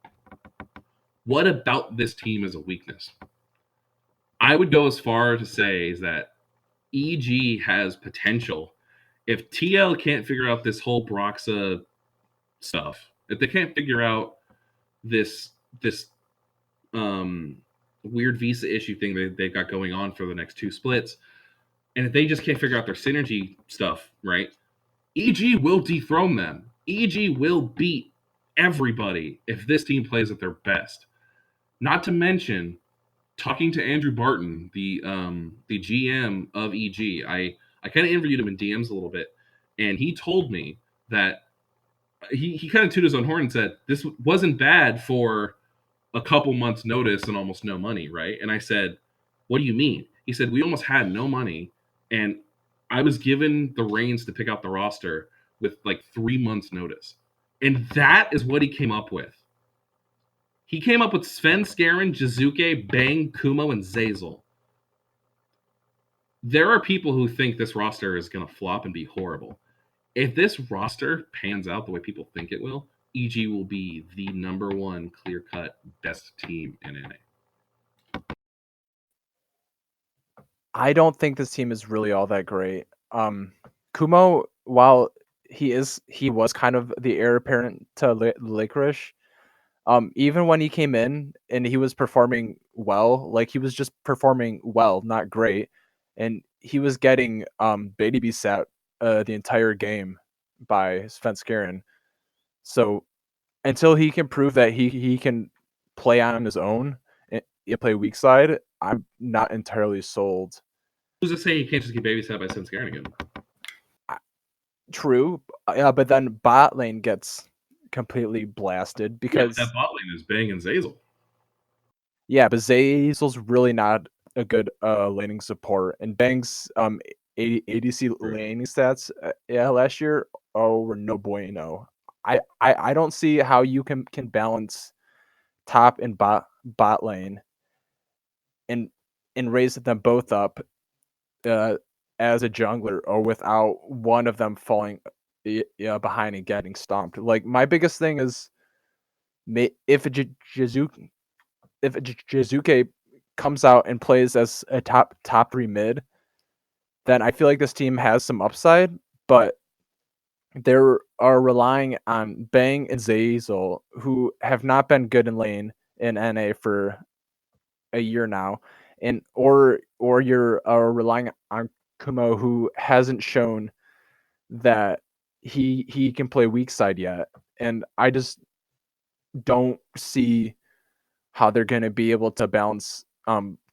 What about this team is a weakness? I would go as far to say is that EG has potential. If TL can't figure out this whole Broxa stuff, if they can't figure out this weird visa issue thing that they've got going on for the next 2 splits, and if they just can't figure out their synergy stuff, right, EG will dethrone them. EG will beat everybody if this team plays at their best. Not to mention, talking to Andrew Barton, the GM of EG, I kind of interviewed him in DMs a little bit, and he told me that he kind of tooted his own horn and said, this wasn't bad for a couple months' notice and almost no money, right? And I said, what do you mean? He said, we almost had no money, and I was given the reins to pick out the roster with like 3 months' notice. And that is what he came up with. He came up with Svenskeren, Jizuke, Bang, Kumo, and Zazel. There are people who think this roster is going to flop and be horrible. If this roster pans out the way people think it will, EG will be the number one clear-cut best team in NA. I don't think this team is really all that great. Kumo, while he was kind of the heir apparent to Licorice, even when he came in and he was performing well, like he was just performing well, not great, and he was getting baby sat the entire game by Svenskeren. So until he can prove that he can play on his own and play weak side, I'm not entirely sold. Who's to say he can't just get babysat by Svenskeren again? True, but then bot lane gets completely blasted because that bot lane is Bang and Zazel. Yeah, but Zazel's really not a good laning support, and Bang's ADC laning stats last year were no bueno. I don't see how you can balance top and bot lane and raise them both up as a jungler or without one of them falling behind and getting stomped. Like my biggest thing is if Jizuke comes out and plays as a top 3 mid, then I feel like this team has some upside, but they are relying on Bang and Zazel, who have not been good in lane in NA for a year now, and or you're relying on Kumo, who hasn't shown that he can play weak side yet, and I just don't see how they're going to be able to balance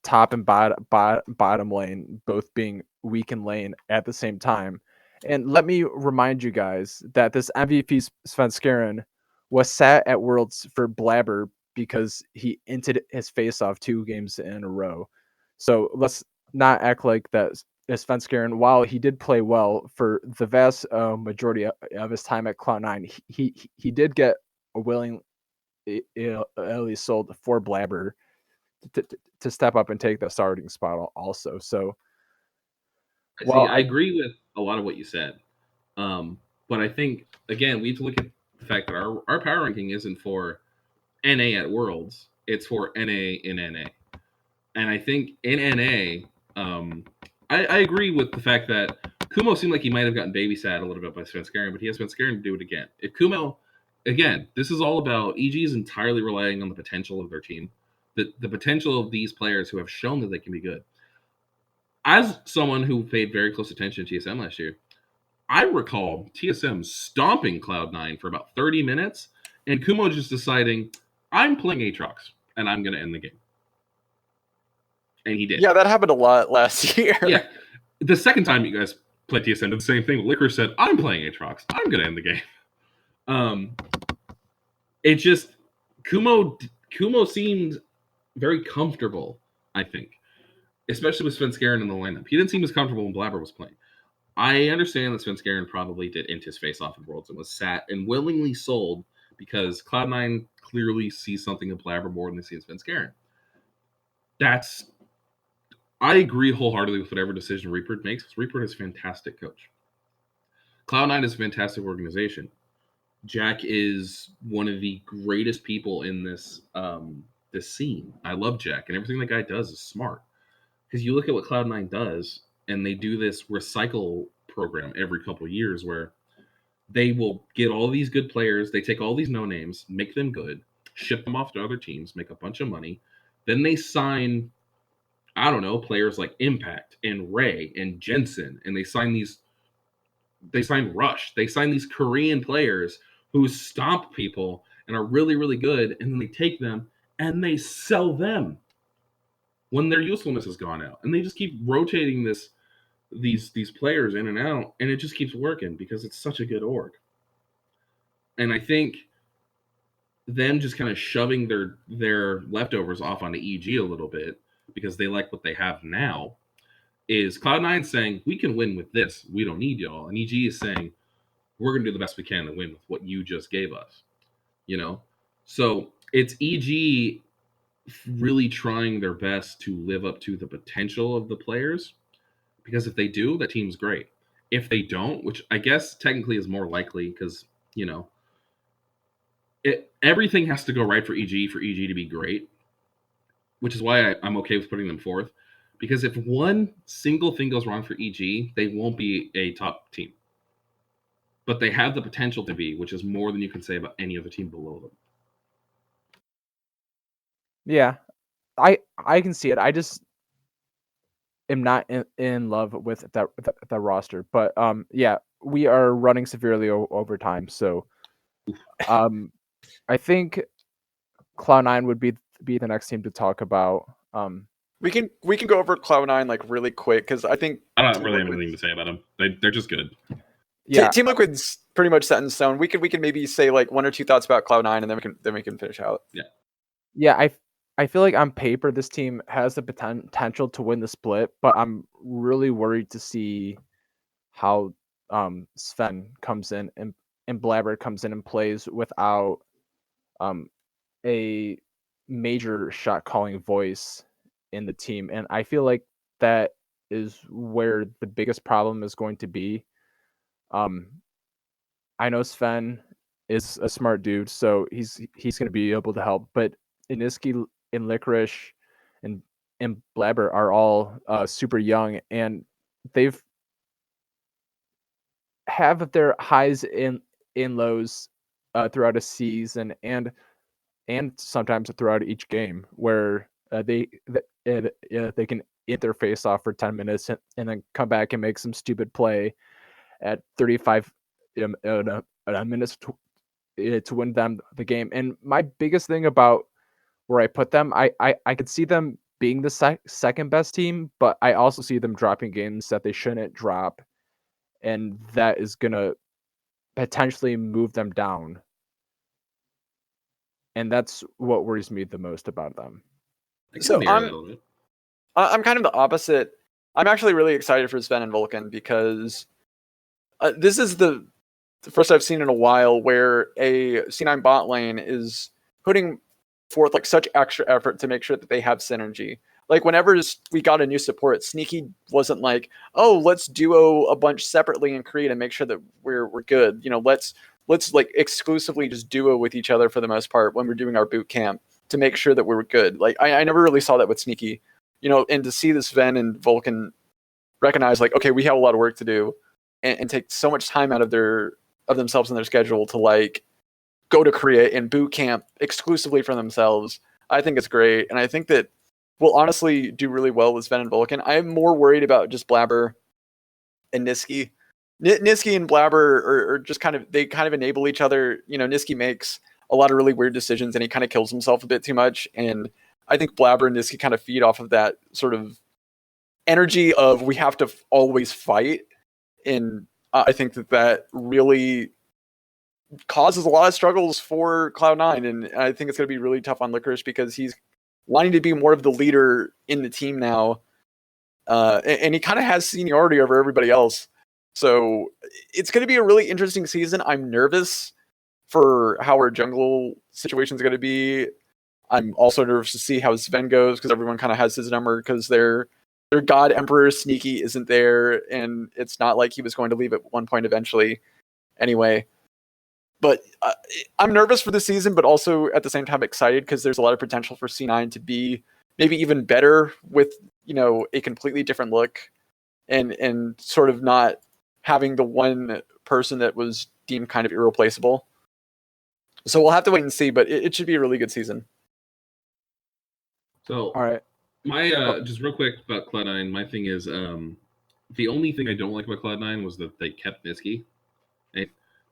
top and bottom lane both being weak in lane at the same time. And let me remind you guys that this MVP Svenskeren was sat at Worlds for Blabber because he inted his face off 2 games in a row. So let's not act like that Svenskeren, while he did play well for the vast majority of his time at Cloud9, he did get a willing Ellie sold for Blabber to step up and take the starting spot also. So, well, I agree with a lot of what you said, but I think again we have to look at the fact that our power ranking isn't for NA at Worlds; it's for NA in NA, and I think in NA, I agree with the fact that Kumo seemed like he might have gotten babysat a little bit by Svenskeren, but he has Svenskeren to do it again. If Kumo, again, this is all about EG is entirely relying on the potential of their team, the potential of these players who have shown that they can be good. As someone who paid very close attention to TSM last year, I recall TSM stomping Cloud9 for about 30 minutes, and Kumo just deciding, I'm playing Aatrox, and I'm going to end the game. And he did. Yeah, that happened a lot last year. Yeah. The second time you guys played TSM, did the same thing. Liquor said, I'm playing Aatrox. I'm going to end the game. It just, Kumo seemed very comfortable, I think, especially with Svenskeren in the lineup. He didn't seem as comfortable when Blabber was playing. I understand that Svenskeren probably did int his face off in Worlds and was sat and willingly sold because Cloud9 clearly sees something in Blabber more than they see in Svenskeren. I agree wholeheartedly with whatever decision Reaper makes, because Reaper is a fantastic coach. Cloud9 is a fantastic organization. Jack is one of the greatest people in this scene. I love Jack, and everything that guy does is smart. Because you look at what Cloud9 does, and they do this recycle program every couple of years where they will get all these good players, they take all these no-names, make them good, ship them off to other teams, make a bunch of money, then they sign, I don't know, players like Impact and Ray and Jensen, and they sign Rush, they sign these Korean players who stomp people and are really, really good, and then they take them and they sell them when their usefulness has gone out. And they just keep rotating these players in and out, and it just keeps working because it's such a good org. And I think them just kind of shoving their leftovers off onto EG a little bit because they like what they have now is Cloud9 saying, we can win with this. We don't need y'all. And EG is saying, we're going to do the best we can to win with what you just gave us. You know? So it's EG really trying their best to live up to the potential of the players. Because if they do, that team's great. If they don't, which I guess technically is more likely because, you know, everything has to go right for EG to be great, which is why I'm okay with putting them fourth. Because if one single thing goes wrong for EG, they won't be a top team. But they have the potential to be, which is more than you can say about any other team below them. Yeah, I can see it. I just am not in love with that roster. But yeah, we are running severely over time, so I think Cloud9 would be the next team to talk about. We can go over Cloud9 like really quick because I think I don't really have anything to say about them. They're just good. Yeah, Team Liquid's pretty much set in stone. We could maybe say like one or two thoughts about Cloud9, and then we can finish out. Yeah. I feel like on paper this team has the potential to win the split, but I'm really worried to see how Sven comes in and Blabber comes in and plays without a major shot calling voice in the team. And I feel like that is where the biggest problem is going to be. I know Sven is a smart dude, so he's going to be able to help. But Iniski and Licorice and Blabber are all super young, and they've have their highs and lows throughout a season, and sometimes throughout each game, where they can hit their face off for 10 minutes and then come back and make some stupid play at 35 minutes to win them the game. And my biggest thing about where I put them, I could see them being the second best team, but I also see them dropping games that they shouldn't drop, and that is gonna potentially move them down. And that's what worries me the most about them. So I'm kind of the opposite. I'm actually really excited for Sven and Vulcan because this is the first I've seen in a while where a C9 bot lane is putting forth like such extra effort to make sure that they have synergy. Like whenever we got a new support, Sneaky wasn't like, oh, let's duo a bunch separately and create and make sure that we're good. You know, let's like exclusively just duo with each other for the most part when we're doing our boot camp to make sure that we're good. Like I never really saw that with Sneaky, you know, and to see this Sven and Vulcan recognize like, okay, we have a lot of work to do and take so much time out of themselves and their schedule to like go to Korea and boot camp exclusively for themselves. I think it's great. And I think that we'll honestly do really well with Sven and Vulcan. I'm more worried about just Blabber and Niski. Niski and Blabber are just kind of enable each other. You know, Niski makes a lot of really weird decisions and he kind of kills himself a bit too much. And I think Blabber and Niski kind of feed off of that sort of energy of we have to always fight. And I think that really causes a lot of struggles for Cloud9. And I think it's going to be really tough on Licorice because he's wanting to be more of the leader in the team now. And he kind of has seniority over everybody else. So it's going to be a really interesting season. I'm nervous for how our jungle situation is going to be. I'm also nervous to see how Sven goes because everyone kind of has his number because their god emperor Sneaky isn't there, and it's not like he was going to leave at one point eventually anyway. But I'm nervous for the season, but also at the same time excited because there's a lot of potential for C9 to be maybe even better with, you know, a completely different look and sort of not having the one person that was deemed kind of irreplaceable. So we'll have to wait and see, but it should be a really good season. So, all right. My just real quick about Cloud9, my thing is the only thing I don't like about Cloud9 was that they kept Niski.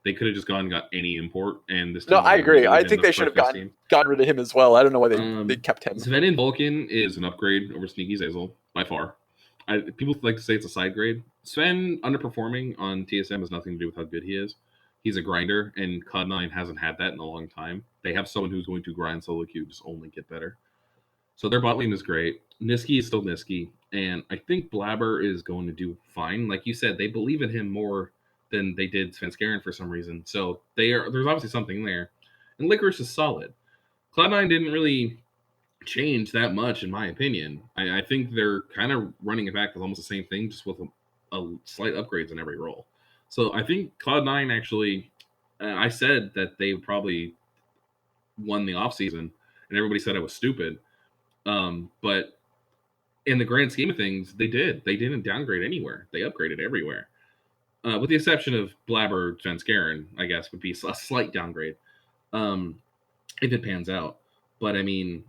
They could have just gone and got any import, and this. No, I agree. I think they should have gotten rid of him as well. I don't know why they kept him. Sven and Vulcan is an upgrade over Sneaky Zazel by far. People like to say it's a side grade. Sven underperforming on TSM has nothing to do with how good he is. He's a grinder, and Cloud9 hasn't had that in a long time. They have someone who's going to grind solo queue, just only get better. So their bot lane is great. Niski is still Niski. And I think Blabber is going to do fine. Like you said, they believe in him more than they did Svenskeren for some reason. So there's obviously something there. And Licorice is solid. Cloud9 didn't really change that much, in my opinion. I think they're kind of running it back with almost the same thing, just with a slight upgrades in every role. So I think Cloud9 actually, I said that they probably won the offseason, and everybody said I was stupid. But in the grand scheme of things, they did. They didn't downgrade anywhere. They upgraded everywhere. With the exception of Blabber Svenskeren, I guess, would be a slight downgrade if it pans out. But I mean,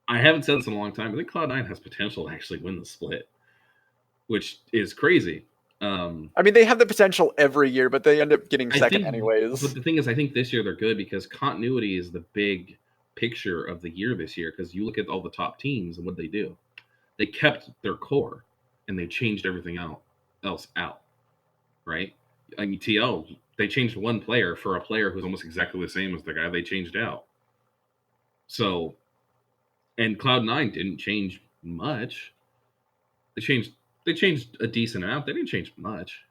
I haven't said this in a long time. I think Cloud9 has potential to actually win the split, which is crazy. I mean, they have the potential every year, but they end up getting second anyways. But the thing is, I think this year they're good because continuity is the big picture of the year this year. Because you look at all the top teams and what they do, they kept their core and they changed everything else out. Right? I mean, TL, they changed one player for a player who's almost exactly the same as the guy they changed out. So, and Cloud9 didn't change much. They changed a decent amount. They didn't change much.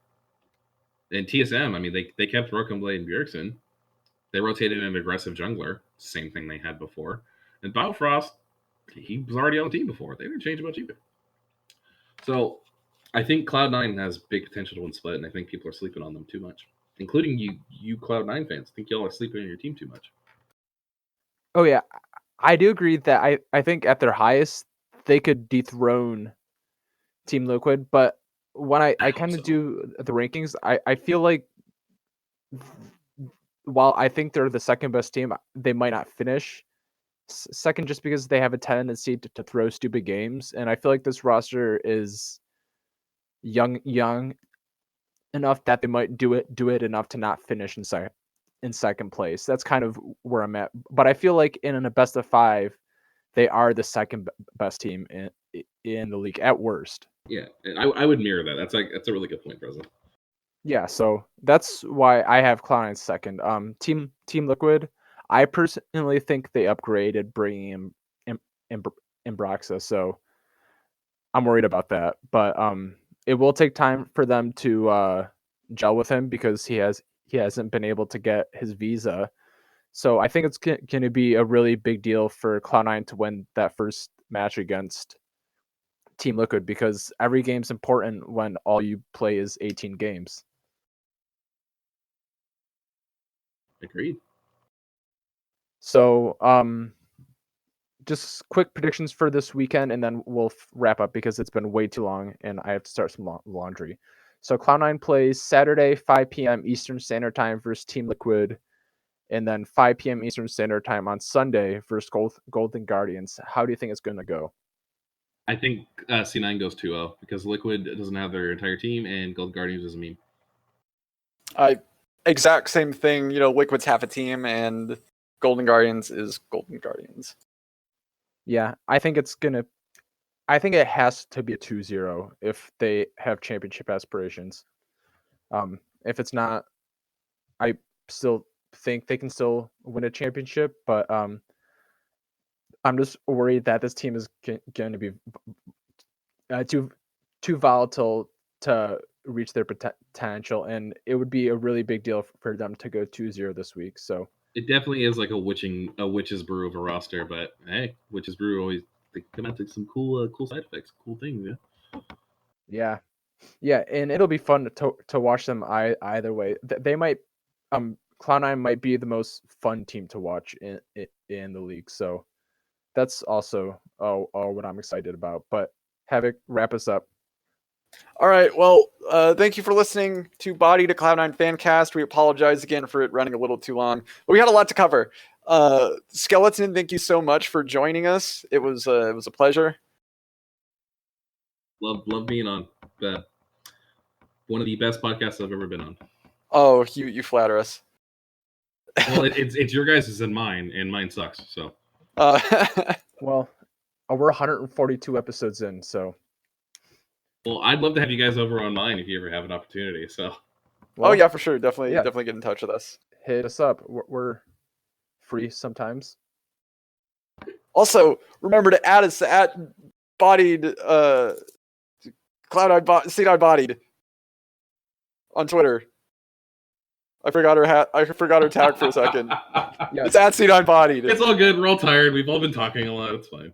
And TSM, I mean, they kept Rokenblade and Bjergsen. They rotated an aggressive jungler, same thing they had before. And Biofrost, he was already on the team before. They didn't change much either. So I think Cloud9 has big potential to win split, and I think people are sleeping on them too much, including you Cloud9 fans. I think y'all are sleeping on your team too much. Oh yeah, I do agree that I think at their highest they could dethrone Team Liquid, but when I kind of do the rankings, I feel like while I think they're the second best team, they might not finish second just because they have a tendency to throw stupid games, and I feel like this roster is young enough that they might do it enough to not finish in second place. That's kind of where I'm at, but I feel like in a best of 5, they are the second best team in the league at worst. Yeah, and I would mirror that. That's a really good point, President. Yeah, so that's why I have Cloud9 second. Team Liquid, I personally think they upgraded bringing in Broxa, so I'm worried about that. But it will take time for them to gel with him because he hasn't been able to get his visa. So I think it's going to be a really big deal for Cloud9 to win that first match against Team Liquid because every game's important when all you play is 18 games. Agreed. So, just quick predictions for this weekend, and then we'll wrap up because it's been way too long, and I have to start some laundry. So, Cloud9 plays Saturday, 5 p.m. Eastern Standard Time versus Team Liquid, and then 5 p.m. Eastern Standard Time on Sunday versus Golden Guardians. How do you think it's going to go? I think C9 goes 2-0 because Liquid doesn't have their entire team, and Golden Guardians is a meme. Exact same thing. You know, Liquid's half a team, and Golden Guardians is Golden Guardians. Yeah, I think it has to be a 2-0 if they have championship aspirations. If it's not, I still think they can still win a championship, but I'm just worried that this team is going to be too volatile to reach their potential, and it would be a really big deal for them to go 2-0 this week. So it definitely is like a witch's brew of a roster, but hey, witch's brew always they come out with some cool side effects, cool things. Yeah, and it'll be fun to watch them either way. They might Cloud9 might be the most fun team to watch in the league. So that's also what I'm excited about. But Havok, wrap us up. All right. Well, thank you for listening to Bodied, a Cloud9 Fancast. We apologize again for it running a little too long, but we had a lot to cover. Skeleton, thank you so much for joining us. It was a pleasure. Love being on one of the best podcasts I've ever been on. Oh, you flatter us. Well, it's your guys' and mine sucks. So. Well, we're 142 episodes in, so. Well, I'd love to have you guys over on mine if you ever have an opportunity. So. Well, oh yeah, for sure. Definitely get in touch with us. Hit us up. We're free sometimes. Also, remember to add us at Bodied, Seed-Eyed Bodied on Twitter. I forgot her hat. I forgot her tag for a second. Yes. It's at Seed-Eyed Bodied. It's all good. We're all tired. We've all been talking a lot. It's fine.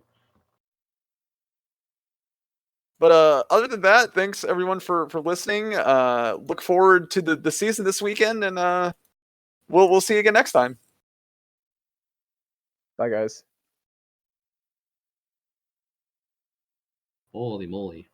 But other than that, thanks everyone for listening. Look forward to the season this weekend, and we'll see you again next time. Bye, guys. Holy moly.